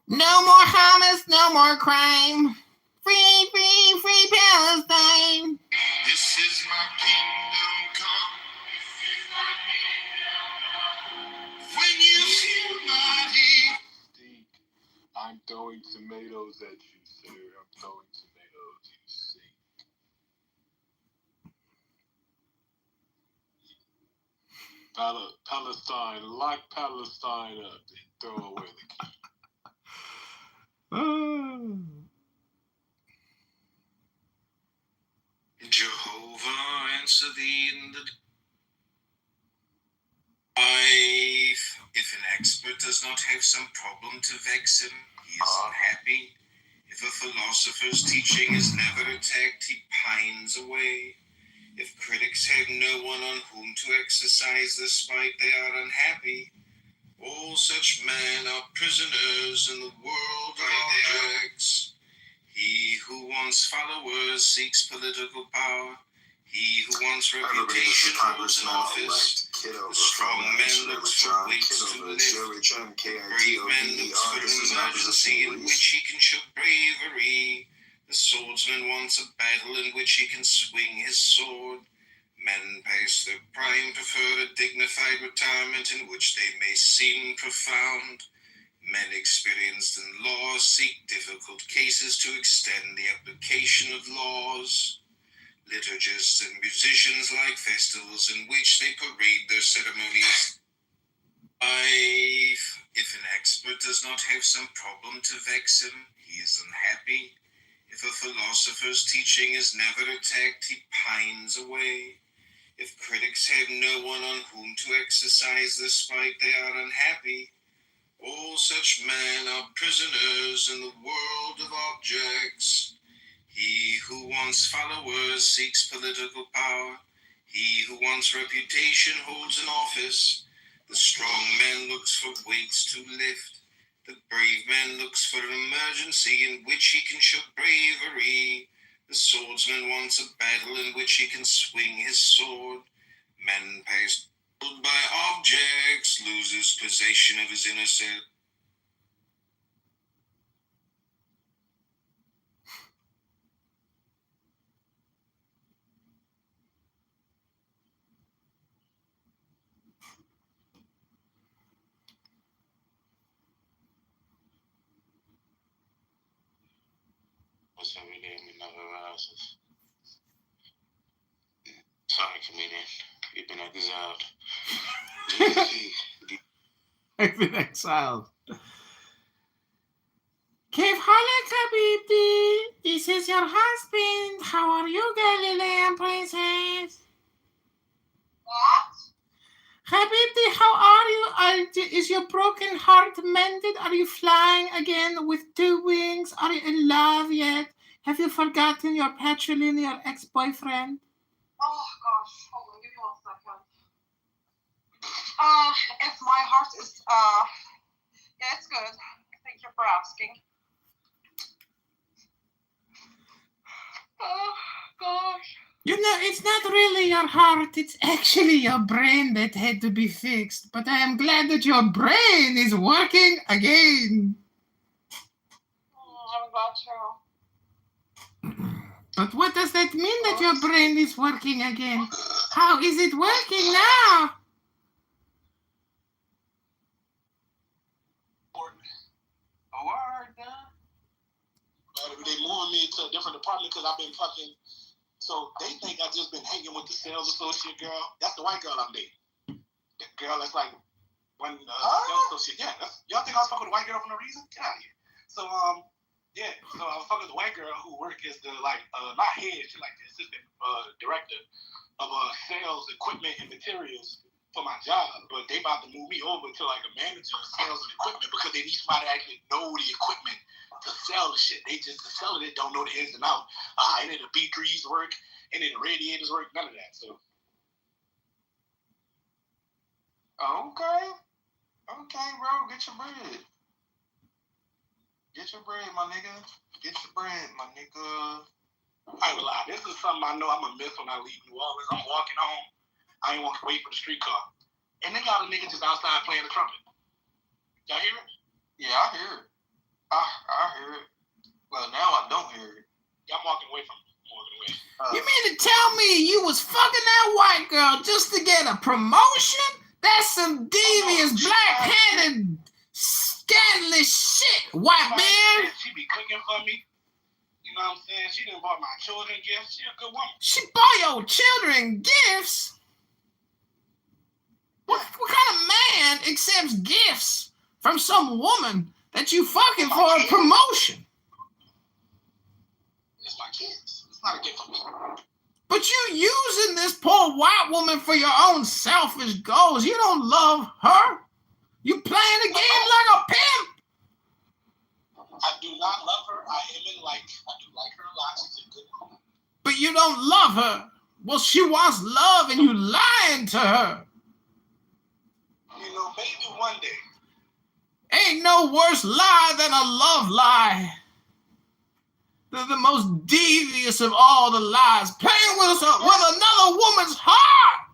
No more hummus, no more crime. Free, free, free Palestine. This is my kingdom come. When you feel my heat. I'm throwing tomatoes at you, sir. I'm throwing tomatoes, you see. Palestine, lock Palestine up and throw away the key. Jehovah, answer thee in the life. If an expert does not have some problem to vex him, he is unhappy. If a philosopher's teaching is never attacked, he pines away. If critics have no one on whom to exercise their spite, they are unhappy. All such men are prisoners in the world of objects. He who wants followers seeks political power. He who wants reputation holds an office. The strong man looks for weights to lift. The brave man looks for an emergency in which he can show bravery. The swordsman wants a battle in which he can swing his sword. Men past their prime prefer a dignified retirement in which they may seem profound. Men experienced in law seek difficult cases to extend the application of laws. Liturgists and musicians like festivals in which they parade their ceremonious life. If an expert does not have some problem to vex him, he is unhappy. If a philosopher's teaching is never attacked, he pines away. If critics have no one on whom to exercise their spite, they are unhappy. All such men are prisoners in the world of objects. He who wants followers seeks political power. He who wants reputation holds an office. The strong man looks for weights to lift. The brave man looks for an emergency in which he can show bravery. The swordsman wants a battle in which he can swing his sword. Man passed by objects loses possession of his inner self. Every day we never rises. Sorry, comedian. You've been exiled. I've been exiled. Kif halek habibti? This is your husband. How are you, Galilean princess? What? Habibti, how are you? Is your broken heart mended? Are you flying again with 2 wings? Are you in love yet? Have you forgotten your patrilineal ex-boyfriend? Oh gosh, hold on, give me 1 second. If my heart is yeah, it's good. Thank you for asking. Oh gosh. You know, it's not really your heart, it's actually your brain that had to be fixed. But I am glad that your brain is working again. I'm glad too. But what does that mean that your brain is working again? How is it working now? Oh, all right, now. They moving me to a different department because I've been fucking. So they think I just been hanging with the sales associate girl. That's the white girl I'm dating. The girl that's like one sales associate. Yeah, y'all think I was fucking with the white girl for no reason? Get out of here. So yeah. So I was fucking with the white girl who worked as the not head, she's like the assistant director of sales equipment and materials for my job. But they about to move me over to like a manager of sales and equipment because they need somebody to actually know the equipment to sell the shit. They just sell it, don't know the ins and outs. And then the B3s work, and then the radiators work, none of that. So okay, bro, get your bread. Get your bread, my nigga. Get your bread, my nigga. I ain't gonna lie, this is something I know I'm gonna miss when I leave New Orleans. I'm walking home. I ain't want to wait for the streetcar. And they got a nigga just outside playing the trumpet. Y'all hear it? Yeah, I hear it. I hear it. Well, now I don't hear it. Y'all walking away from it. You mean to tell me you was fucking that white girl just to get a promotion? That's some devious, black-handed, scandalous shit, white man. She be cooking for me. You know what I'm saying? She done bought my children gifts. She a good woman. She bought your children gifts? What kind of man accepts gifts from some woman that you fucking for a promotion? It's my kids. It's not a gift for me. But you using this poor white woman for your own selfish goals. You don't love her. You playing the game like a pimp. I do not love her. I do like her a lot. She's a good woman. But you don't love her. Well, she wants love and you lying to her. You know, maybe one day. Ain't no worse lie than a love lie. They're the most devious of all the lies. Playing with another woman's heart.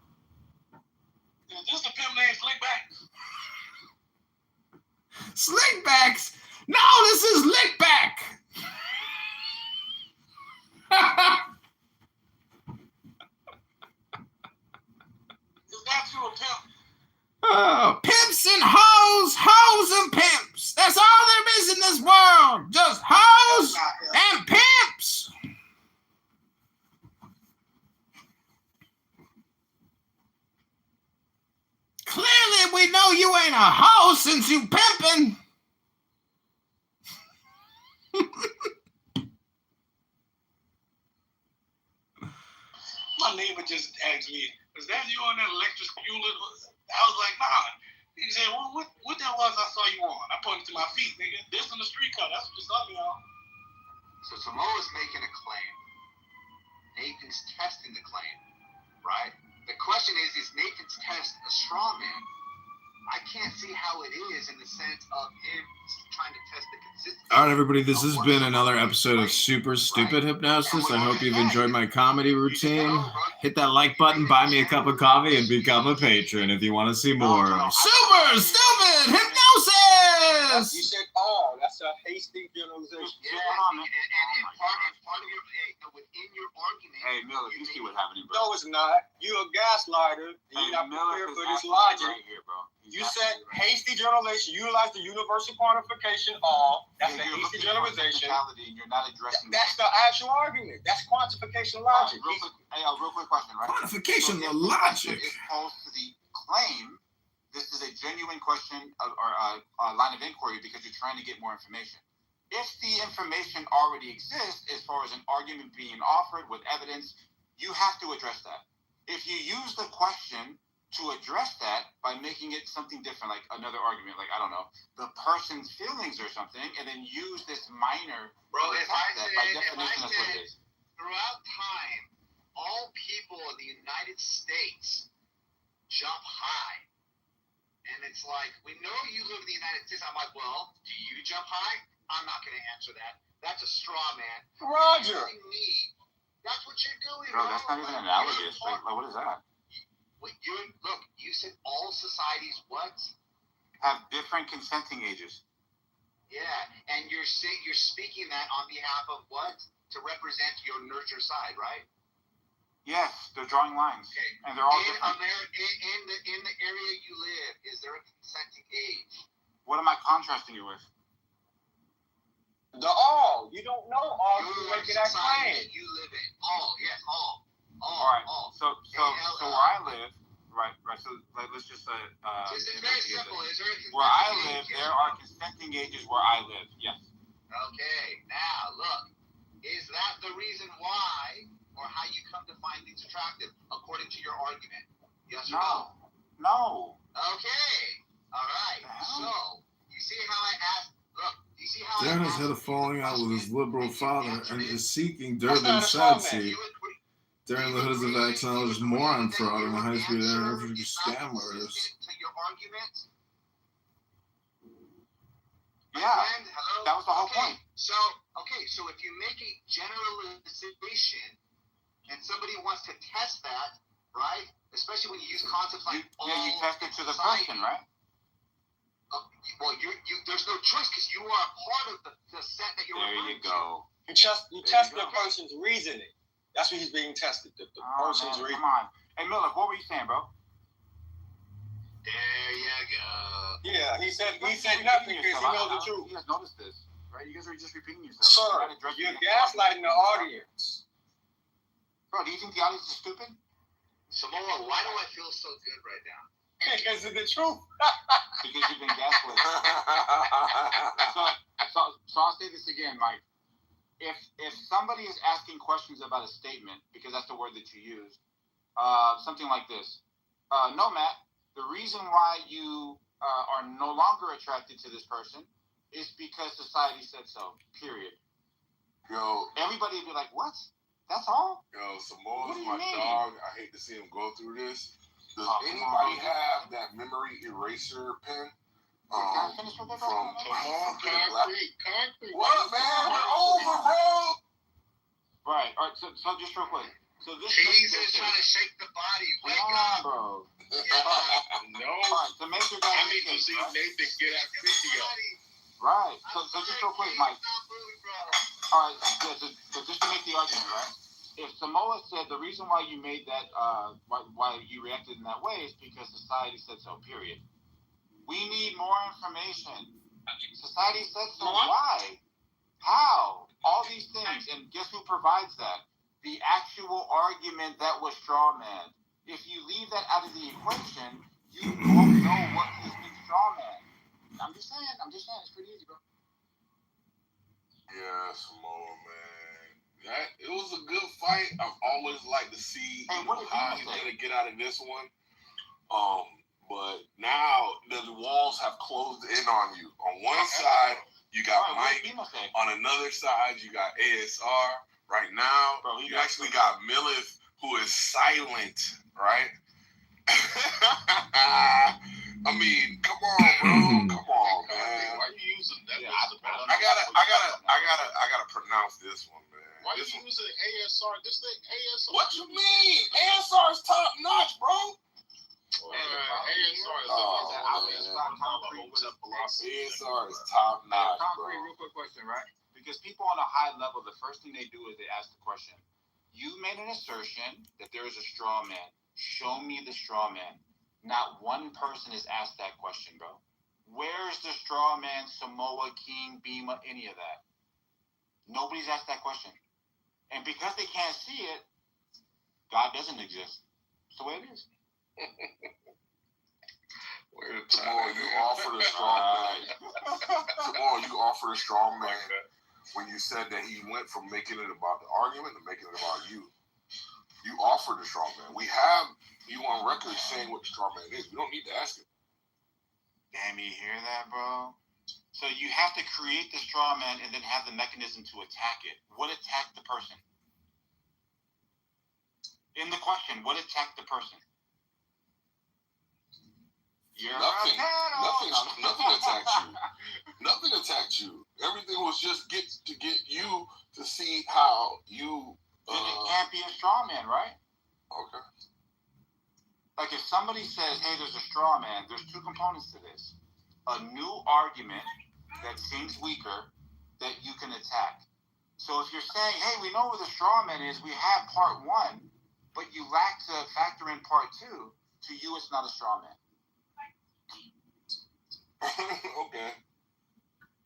Is this the pimp named Slickback? Slickbacks? No, this is Lickback. Is that you a pimp? Pimps and hoes, hoes and pimps. That's all there is in this world. Just hoes and pimps. Clearly, we know you ain't a hoe since you pimping. My neighbor just asked me, "Is that you on that electric scooter?" I was like, "Nah." He said, "Well, what that was I saw you on?" I pointed to my feet, nigga. This on the street car. That's what you saw me on. So Samoa's making a claim. Nathan's testing the claim, right? The question is Nathan's test a straw man? I can't see how it is in the sense of him trying to test the consistency. All right, everybody, this has been another episode of Super Stupid Hypnosis. I hope you've enjoyed my comedy routine. Hit that like button, buy me a cup of coffee, and become a patron if you want to see more Super Stupid Hypnosis! You said, that's a hasty generalization. Yeah, and part of your, within your argument. Hey, Miller, you see what happened, bro. No, it's not. You're a gaslighter, and you're not prepared for this logic. Right here, bro. You said hasty generalization. You utilize the universal quantification of. That's a hasty generalization. You're not addressing That's the actual argument. That's quantification logic. Real quick question, right? Quantification of logic. As opposed to the claim, this is a genuine question or a line of inquiry because you're trying to get more information. If the information already exists as far as an argument being offered with evidence, you have to address that. If you use the question to address that by making it something different, like another argument, like, I don't know, the person's feelings or something, and then use this minor... Bro, if I said, it is. Throughout time, all people in the United States jump high. And it's like, we know you live in the United States. I'm like, well, do you jump high? I'm not going to answer that. That's a straw man. Roger. That's what you're doing, bro. That's not even analogous. Like, what is that? Look, you said all societies what? Have different consenting ages. Yeah, and you're speaking that on behalf of what? To represent your nurture side, right? Yes, they're drawing lines, okay. And they're all different. In the area you live, is there a consenting age? What am I contrasting you with? The all. You don't know all. You making that claim. You live in all. Yes, all. All right. All. So where I live, right. So let's just it's very simple. Is there a where I live, there are consenting ages where I live. Yes. Okay. Now look, is that the reason why, or how you come to find things attractive, according to your argument? Yes or no? No. Okay. All right. So you see how I asked. Look. You see how Dad has had a falling out with his liberal father and is seeking Durbin Sadsi. Darren the Hood is a vaccinated moron fraud and a high-speed internet scammers. Yeah, that was the whole point. So if you make a generalization and somebody wants to test that, right? Especially when you use concepts like you test it to the person, right? Well, there's no choice because you are a part of the set that you're referring to. You test the person's reasoning. That's what he's being tested. The person's reasoning. Come on. Hey, Miller, what were you saying, bro? There you go. Yeah, he said nothing because he knows the truth. You guys noticed this, right? You guys are just repeating yourself. Sir, you're gaslighting the audience. Bro, do you think the audience is stupid? Samoa, why do I feel so good right now? Because of the truth. Because you've been gaslit. So I'll say this again, Mike. If somebody is asking questions about a statement, because that's the word that you use, something like this. No, Matt, the reason why you are no longer attracted to this person is because society said so, period. Yo. Everybody would be like, what? That's all? Yo, Samoa's my dog. I hate to see him go through this. Does anybody have that memory eraser pen? Concrete. What, man? We're over, bro. Right. All right. So just real quick. So this Jesus trying to shake the body. Wake up, bro. No. Right, so make your guys. I need to see Nathan get that video. Right. So just real quick, Mike. All right. Yeah, so just to make the argument, right? If Samoa said the reason why you made that, why you reacted in that way is because society said so, period. We need more information. Society said so. Why? How? All these things. And guess who provides that? The actual argument that was straw man. If you leave that out of the equation, you won't know what has been straw man. I'm just saying. It's pretty easy, bro. Yeah, Samoa, man. It was a good fight. I've always liked to see how he's going to get out of this one. But now the walls have closed in on you. On one side, you got Mike. On another side, you got ASR. Right now, you actually got Millith, who is silent, right? I mean, come on, bro. Come on, man. Why are you using that? I gotta pronounce this one, man. Why are you using ASR? This thing ASR. What you mean? ASR is top notch, bro. ASR is top notch, bro. Real quick question, right? Because people on a high level, the first thing they do is they ask the question. You made an assertion that there is a straw man. Show me the straw man. Not one person has asked that question, bro. Where's the straw man, Samoa, King, Bima, any of that? Nobody's asked that question. And because they can't see it, God doesn't exist. That's the way it is. Tomorrow you offered a strong man. Tomorrow you offered a strong man when you said that he went from making it about the argument to making it about you. You offered a strong man. We have you on record saying what the strong man is. We don't need to ask him. Damn, you hear that, bro? So you have to create the straw man and then have the mechanism to attack it. What attacked the person? In the question, what attacked the person? Nothing attacked you. Nothing attacked you. Everything was just to get you to see how you then it can't be a straw man, right? Okay. Like if somebody says, hey, there's a straw man, there's two components to this. A new argument that seems weaker that you can attack. So if you're saying, hey, we know where the straw man is, we have part one, but you lack to factor in part two, to you it's not a straw man. Okay.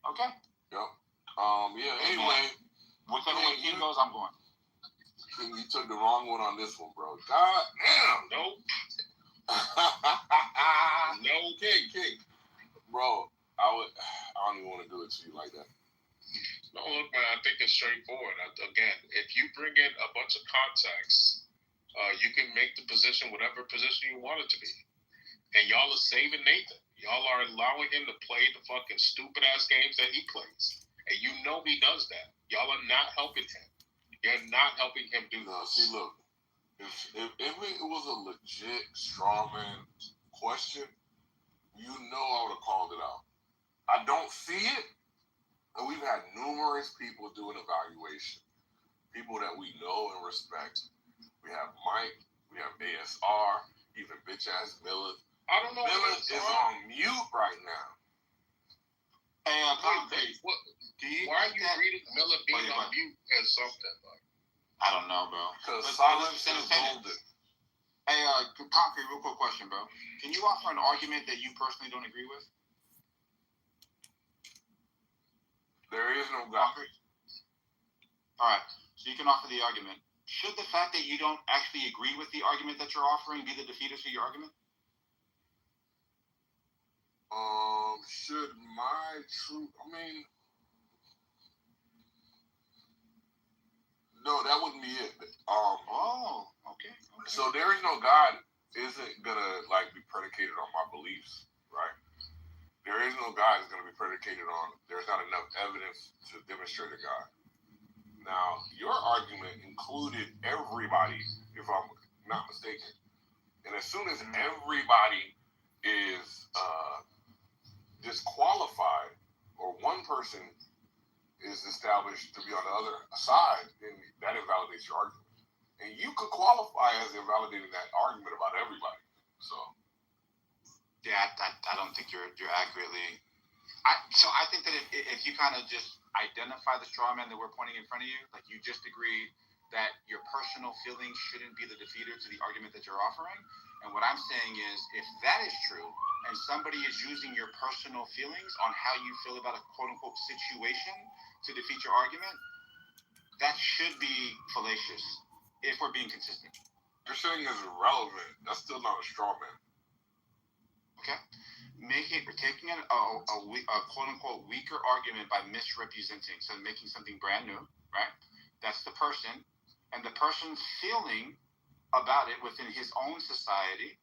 Okay? Yep. Yeah, anyway. Whichever way King goes, I'm going. King, you took the wrong one on this one, bro. God damn. Nope. No, King. Bro, I don't even want to do it to you like that. No, look, man, I think it's straightforward. Again, if you bring in a bunch of context, you can make the position whatever position you want it to be. And y'all are saving Nathan. Y'all are allowing him to play the fucking stupid-ass games that he plays. And you know he does that. Y'all are not helping him. You're not helping him do that. See, look, if it was a legit strawman question, you know I would have called it out. I don't see it, and we've had numerous people do an evaluation. People that we know and respect. We have Mike, we have ASR, even bitch-ass Miller. I don't know. Miller is on mute right now. Hey, why are you reading Miller being on mute as something? I don't know, bro. Because silence is golden. Hey, Concrete, real quick question, bro. Can you offer an argument that you personally don't agree with? There is no God. All right, so you can offer the argument. Should the fact that you don't actually agree with the argument that you're offering be the defeater to your argument? Should my truth? I mean, no, that wouldn't be it. Okay. So there is no God isn't gonna be predicated on my beliefs, right? There is no God is gonna be predicated on. There's not enough evidence to demonstrate a God. Now, your argument included everybody, if I'm not mistaken, and as soon as everybody is disqualified, or one person is established to be on the other side, then that invalidates your argument. And you could qualify as invalidating that argument about everybody. So, yeah, I don't think you're accurately. So I think that if you kind of just identify the straw man that we're pointing in front of you, like you just agreed that your personal feelings shouldn't be the defeater to the argument that you're offering. And what I'm saying is, if that is true, and somebody is using your personal feelings on how you feel about a quote-unquote situation to defeat your argument, that should be fallacious, if we're being consistent. You're saying it's irrelevant. That's still not a straw man. Okay? Taking a quote-unquote weaker argument by misrepresenting, so making something brand new, right? That's the person, and the person's feeling about it within his own society,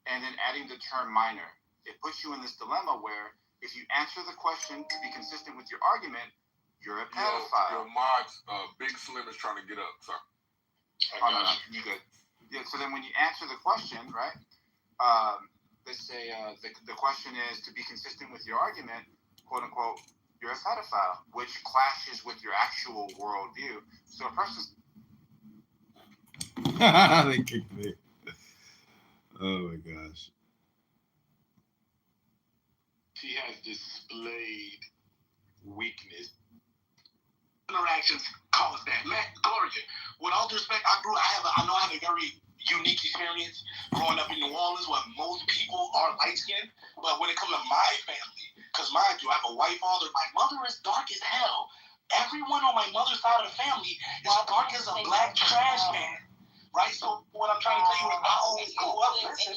and then adding the term minor. It puts you in this dilemma where if you answer the question to be consistent with your argument, you're a pedophile. Your mods, Big Slim is trying to get up, sir. No, you good. Yeah, so then when you answer the question, right, let's say the question is to be consistent with your argument, quote unquote, you're a pedophile, which clashes with your actual worldview. So a person's They kicked me. Oh my gosh. He has displayed weakness. Interactions cause that. Man, Gloria, with all due respect, I know I have a very unique experience growing up in New Orleans where most people are light-skinned, but when it comes to my family, because mind you, I have a white father, my mother is dark as hell. Everyone on my mother's side of the family is dark as a black trash man. Right? So what I'm trying to tell you is I always go up. Listen.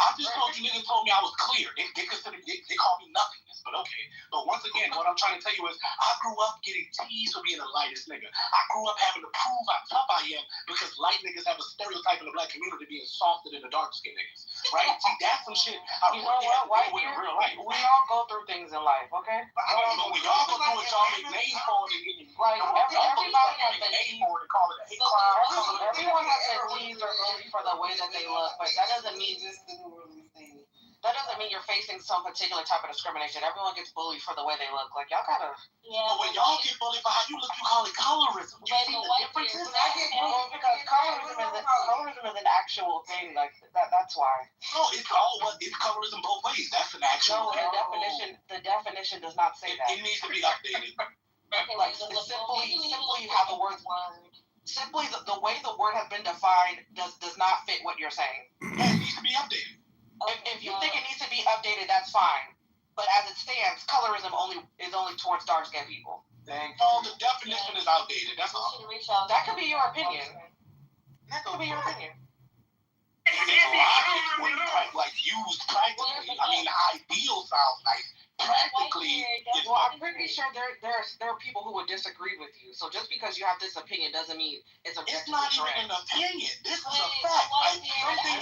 I just told you niggas told me I was clear. They called me nothingness, but okay. But once again, what I'm trying to tell you is I grew up getting teased for being the lightest nigga. I grew up having to prove how tough I am because light niggas have a stereotype in the black community being softer than the dark skinned niggas. Right? See, that's some shit I really have to deal with in real life. We all go through things in life, okay? When y'all go through it, y'all make names for it and get you. Like, everybody has a name for it and call it a hate crime. Everyone has a tease or bully for the way that they look, but that doesn't mean That doesn't mean you're facing some particular type of discrimination. Everyone gets bullied for the way they look. Like, y'all gotta... Yeah. But when y'all get bullied for how you look, you call it colorism. You see the differences? Because colorism is an actual thing. Like, that's why. No, it's colorism both ways. That's an actual thing. The definition does not say that. It needs to be updated. Like, simply how the word... Simply the way the word has been defined does not fit what you're saying. Yeah, it needs to be updated. If you think it needs to be updated, that's fine. But as it stands, colorism is only towards dark-skinned people. Oh, the definition is outdated. That's all. That could be your opinion. That could be your opinion. Like used practically. I mean, ideal sounds nice. Practically, well, I'm pretty sure there are people who would disagree with you. So just because you have this opinion doesn't mean it's objectively not correct. even an opinion. This is a fact. Like something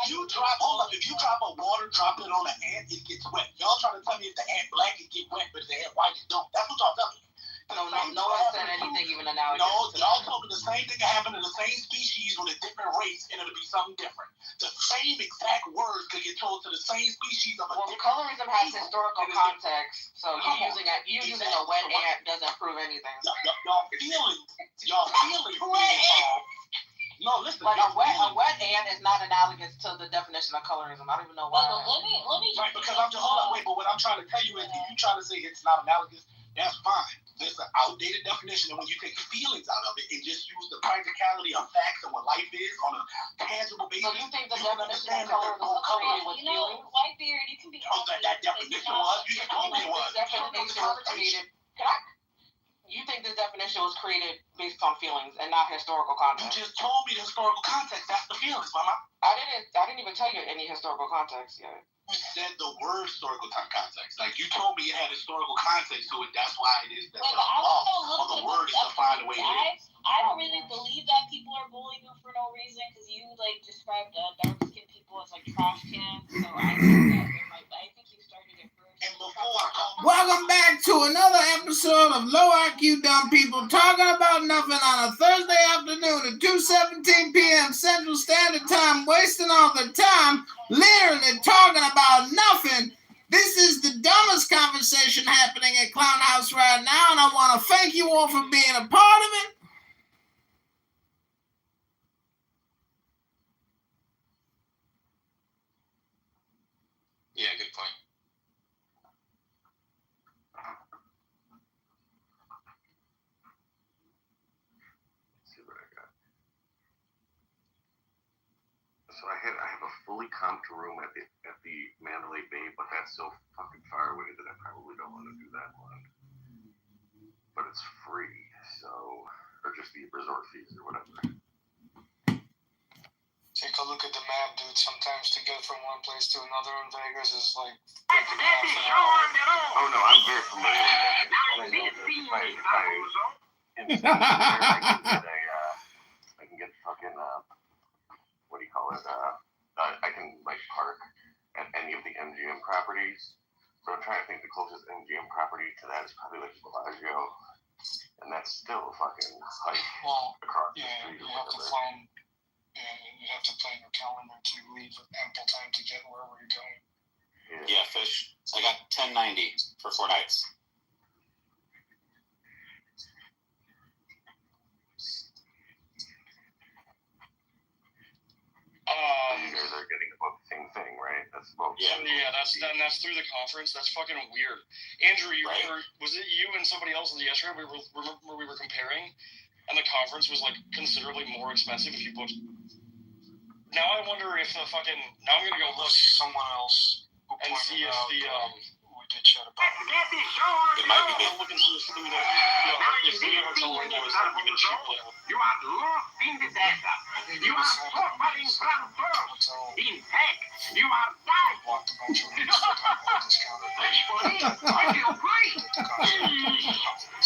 if you drop a water droplet on an ant, it gets wet. Y'all trying to tell me if the ant black it get wet, but if the ant white it don't. That's what y'all telling me. No one said anything even analogous. No, y'all told me the same thing that happened to the same species with a different race, and it'll be something different. The same exact words could get told to the same species of a different. Colorism has historical context, so you using a wet ant doesn't prove anything. Y'all feelings. No, listen. Like a wet ant is not analogous to the definition of colorism. I don't even know why. Let me. Right, because hold on, wait. But what I'm trying to tell you is, if you try to say it's not analogous, that's fine. There's an outdated definition, and when you take feelings out of it and just use the practicality of facts and what life is on a tangible basis, so you think the definition of colorism was created with feelings? Whitebeard, you can be. Oh, that definition was. You just told me it was. You think this definition was created based on feelings and not historical context? You just told me the historical context. That's the feelings, mama. I didn't even tell you any historical context yet. You said the word historical context. Like, you told me it had historical context to it. That's why it is that. The word is defined the way it is. I don't really believe that people are bullying you for no reason, because you described dark-skinned people as trash cans. So I think you started it first. And before welcome back to another episode of Low IQ Dumb People talking about nothing on a Thursday afternoon at 2:17 p.m. Central Standard Time, wasting all the time literally talking about nothing. This is the dumbest conversation happening at Clown House right now, and I want to thank you all for being a part of it. Yeah, good point. Let's see what I got. So I have a fully comped room at the Mandalay Bay, but that's so fucking far away that I probably don't want to do that one. But it's free, so or just the resort fees or whatever. Take a look at the map, dude. Sometimes to get from one place to another in Vegas is like. Oh no, I'm very familiar with that. I can get fucking what do you call it? I can park at any of the MGM properties. So I'm trying to think the closest MGM property to that is probably Bellagio, and that's still a fucking hike across the street. You have to plan your calendar to leave ample time to get wherever you're going. Yeah, Fish. I got $10.90 for 4 nights. You guys are getting about the same thing, right? That's about that's through the conference. That's fucking weird. Andrew, was it you and somebody else yesterday? We were comparing, and the conference was considerably more expensive if you booked. Now I wonder if now I'm gonna go look someone else and see if we did chat about it. It might be looking to see if the hotel window is even cheaper. You are lost in disaster. You are suffering from thirst. In fact, you are dying. I feel great.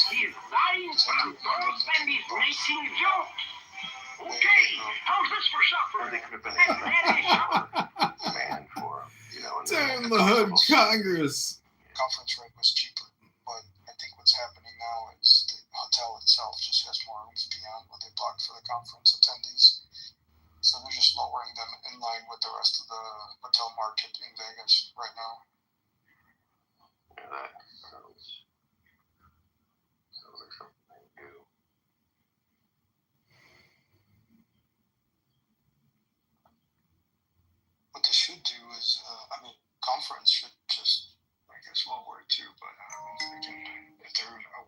He's dying from thirst and he's making jokes. Okay, how's this for supper? They could have been man for, Turn the Hood Congress. Conference rate was cheaper, but I think what's happening now is the hotel itself just has more rooms beyond what they blocked for the conference attendees. So they're just lowering them in line with the rest of the hotel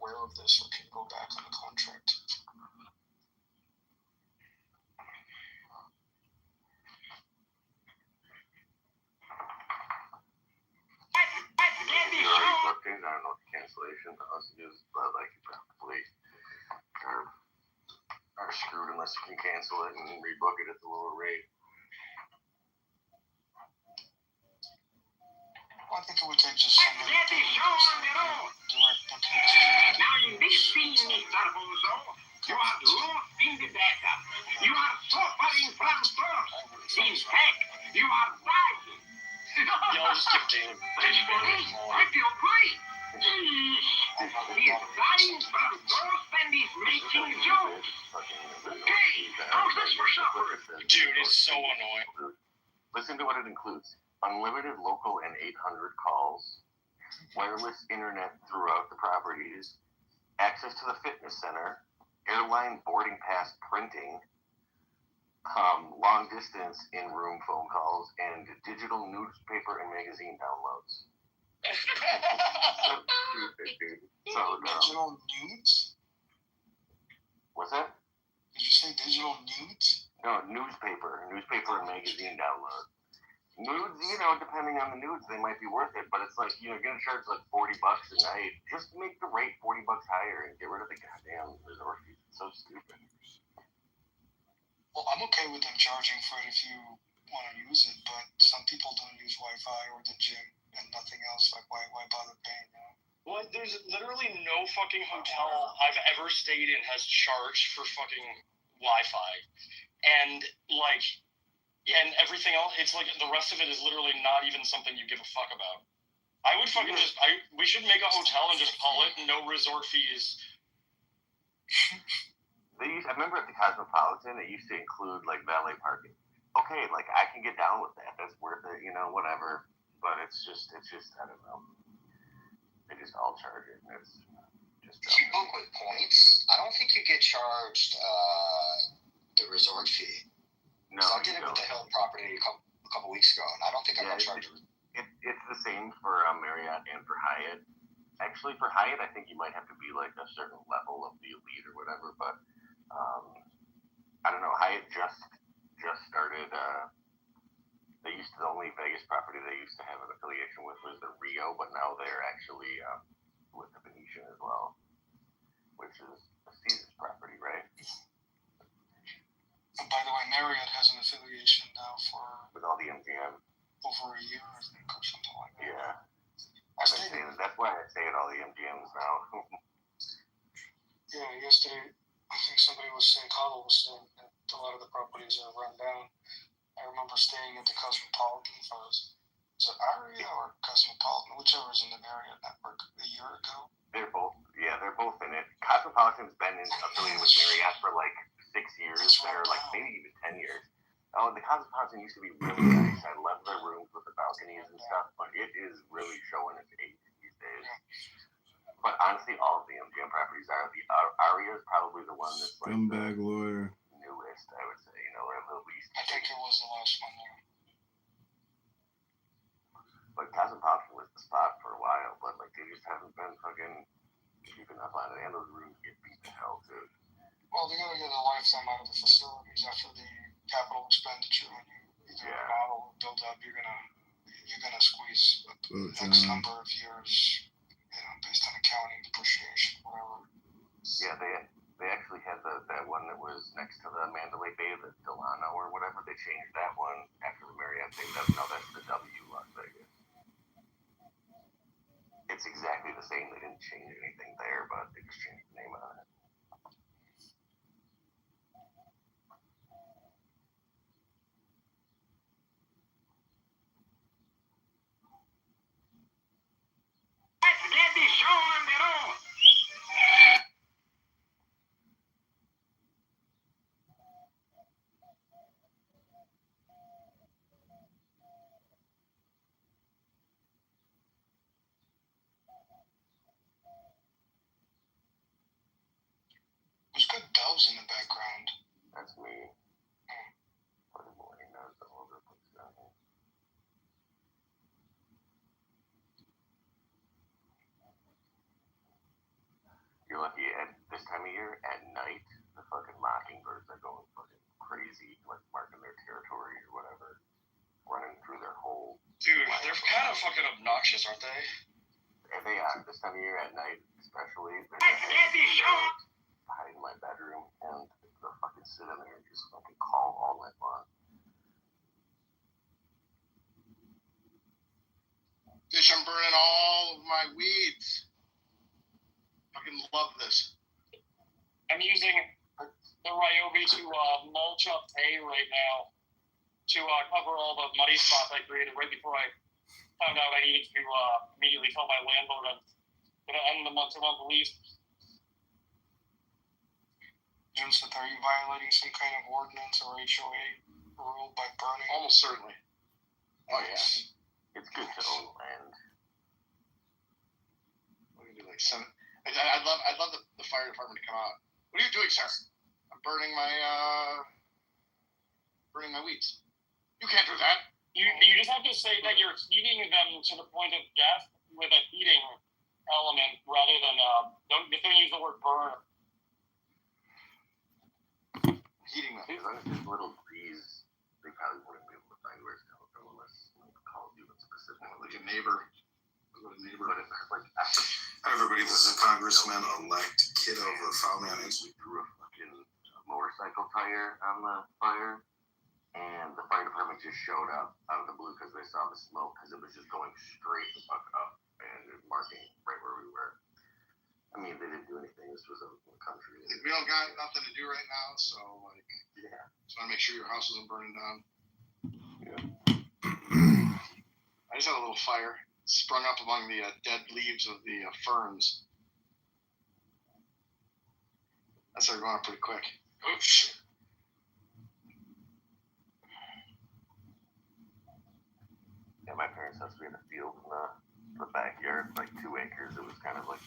aware of this or can go back on the contract. You already booked it. I don't know what the cancellation policy is, but like you probably are screwed unless you can cancel it and rebook it at the lower rate. Well, I think it would take just somebody direct booking. Now in this scene, Mr. Bozo, you are lost in the data. You are suffering from thirst. In fact, you are dying. Y'all just give Dave. I feel great. He is dying from thirst and he's making jokes. Okay, how's this for supper? Dude, it's so annoying. Listen to what it includes. Unlimited local and 800 calls, wireless internet throughout the properties, access to the fitness center, airline boarding pass printing, long distance in-room phone calls, and digital newspaper and magazine downloads. So stupid, dude. So dumb. Digital nudes? What's that? Did you say digital nudes? No, newspaper and magazine download. Nudes, depending on the nudes, they might be worth it, but it's like, you're going to charge like $40 a night. Just make the rate $40 higher and get rid of the goddamn resort fees. It's so stupid. Well, I'm okay with them charging for it if you want to use it, but some people don't use Wi-Fi or the gym and nothing else. Like, why bother paying? Well, there's literally no fucking hotel I've ever stayed in has charged for fucking Wi-Fi. And, like... and everything else, it's like the rest of it is literally not even something you give a fuck about. I would fucking we should make a hotel and just call it no resort fees. I remember at the Cosmopolitan, it used to include like valet parking. Okay, like I can get down with that. That's worth it, whatever. But it's just, I don't know. They just all charge it. And it's just. If you book with points, I don't think you get charged the resort fee. No, I did it with the Hill property a couple weeks ago, and I don't think I got charged. It's the same for Marriott and for Hyatt. Actually, for Hyatt, I think you might have to be like a certain level of the elite or whatever. But I don't know. Hyatt just started. They used to, the only Vegas property they used to have an affiliation with was the Rio, but now they're actually with the Venetian as well, which is a Caesars property, right? And by the way, Marriott has an affiliation now with all the MGM. Over a year, I think, or something like that. Yeah. I've been saying that. That's why I stay at all the MGMs now. Yeah, yesterday, I think somebody was saying, Cabo was saying that a lot of the properties are run down. I remember staying at the Cosmopolitan first. Is it Aria or Cosmopolitan? Whichever is in the Marriott network a year ago. They're both in it. Cosmopolitan's been affiliated with Marriott for like 6 years, or like maybe even 10 years. Oh, the Cosmopolitan used to be really nice. I love their rooms with the balconies and stuff, but it is really showing its age these days. But honestly, all of the MGM properties are. The Aria is probably the one that's like scumbag lawyer. Newest, I would say, or the least. I think it was the last one there. But Cosmopolitan was the spot for a while, but like they just haven't been fucking keeping up on it, and those rooms get beat to hell too. Well, they're gonna get a lifetime out of the facilities after the capital expenditure. When you either remodel or build up, you're gonna squeeze X number of years, based on accounting, depreciation, whatever. Yeah, they actually had that one that was next to the Mandalay Bay, the Delano or whatever. They changed that one after the Marriott thing. Now that's the W Las Vegas. It's exactly the same. They didn't change anything there, but they just changed the name on it. Let me show them it all. you're lucky at this time of year, at night, the fucking mockingbirds are going fucking crazy, like marking their territory or whatever, running through their whole. Dude, they're kind of fucking obnoxious, aren't they? And they are. This time of year at night, especially. Hide in my bedroom and they'll fucking sit in there and just fucking call all night long. Bitch, I'm burning all of my weeds. Fucking love this. I'm using the Ryobi to mulch up hay right now to cover all the muddy spots I created right before I found out I needed to immediately tell my landlord I'm going to end the month-to-month lease. Joseph, are you violating some kind of ordinance or HOA rule by burning? Almost certainly. Oh, yeah. It's good to own land. What do you do, like some? I'd love the fire department to come out. What are you doing, sir? I'm burning my weeds. You can't do that. You just have to say that you're heating them to the point of death with a heating element rather than don't use the word burn. Heating them. As long as there's little breeze, they probably wouldn't be able to find where it's coming from unless call you specifically. Like a neighbor. But it's like Hi everybody, this is Congressman-elect Kitover. Follow me on Instagram. we threw a fucking motorcycle tire on the fire, and the fire department just showed up out of the blue because they saw the smoke because it was just going straight the fuck up and marking right where we were. I mean, they didn't do anything. This was a country. We don't got nothing to do right now, so like, yeah. Just want to make sure your house isn't burning down. Yeah. I just had a little fire sprung up among the dead leaves of the ferns. That started going up pretty quick. Oh shit. Yeah, my parents' house, we had a field in the backyard, like 2 acres. It was kind of like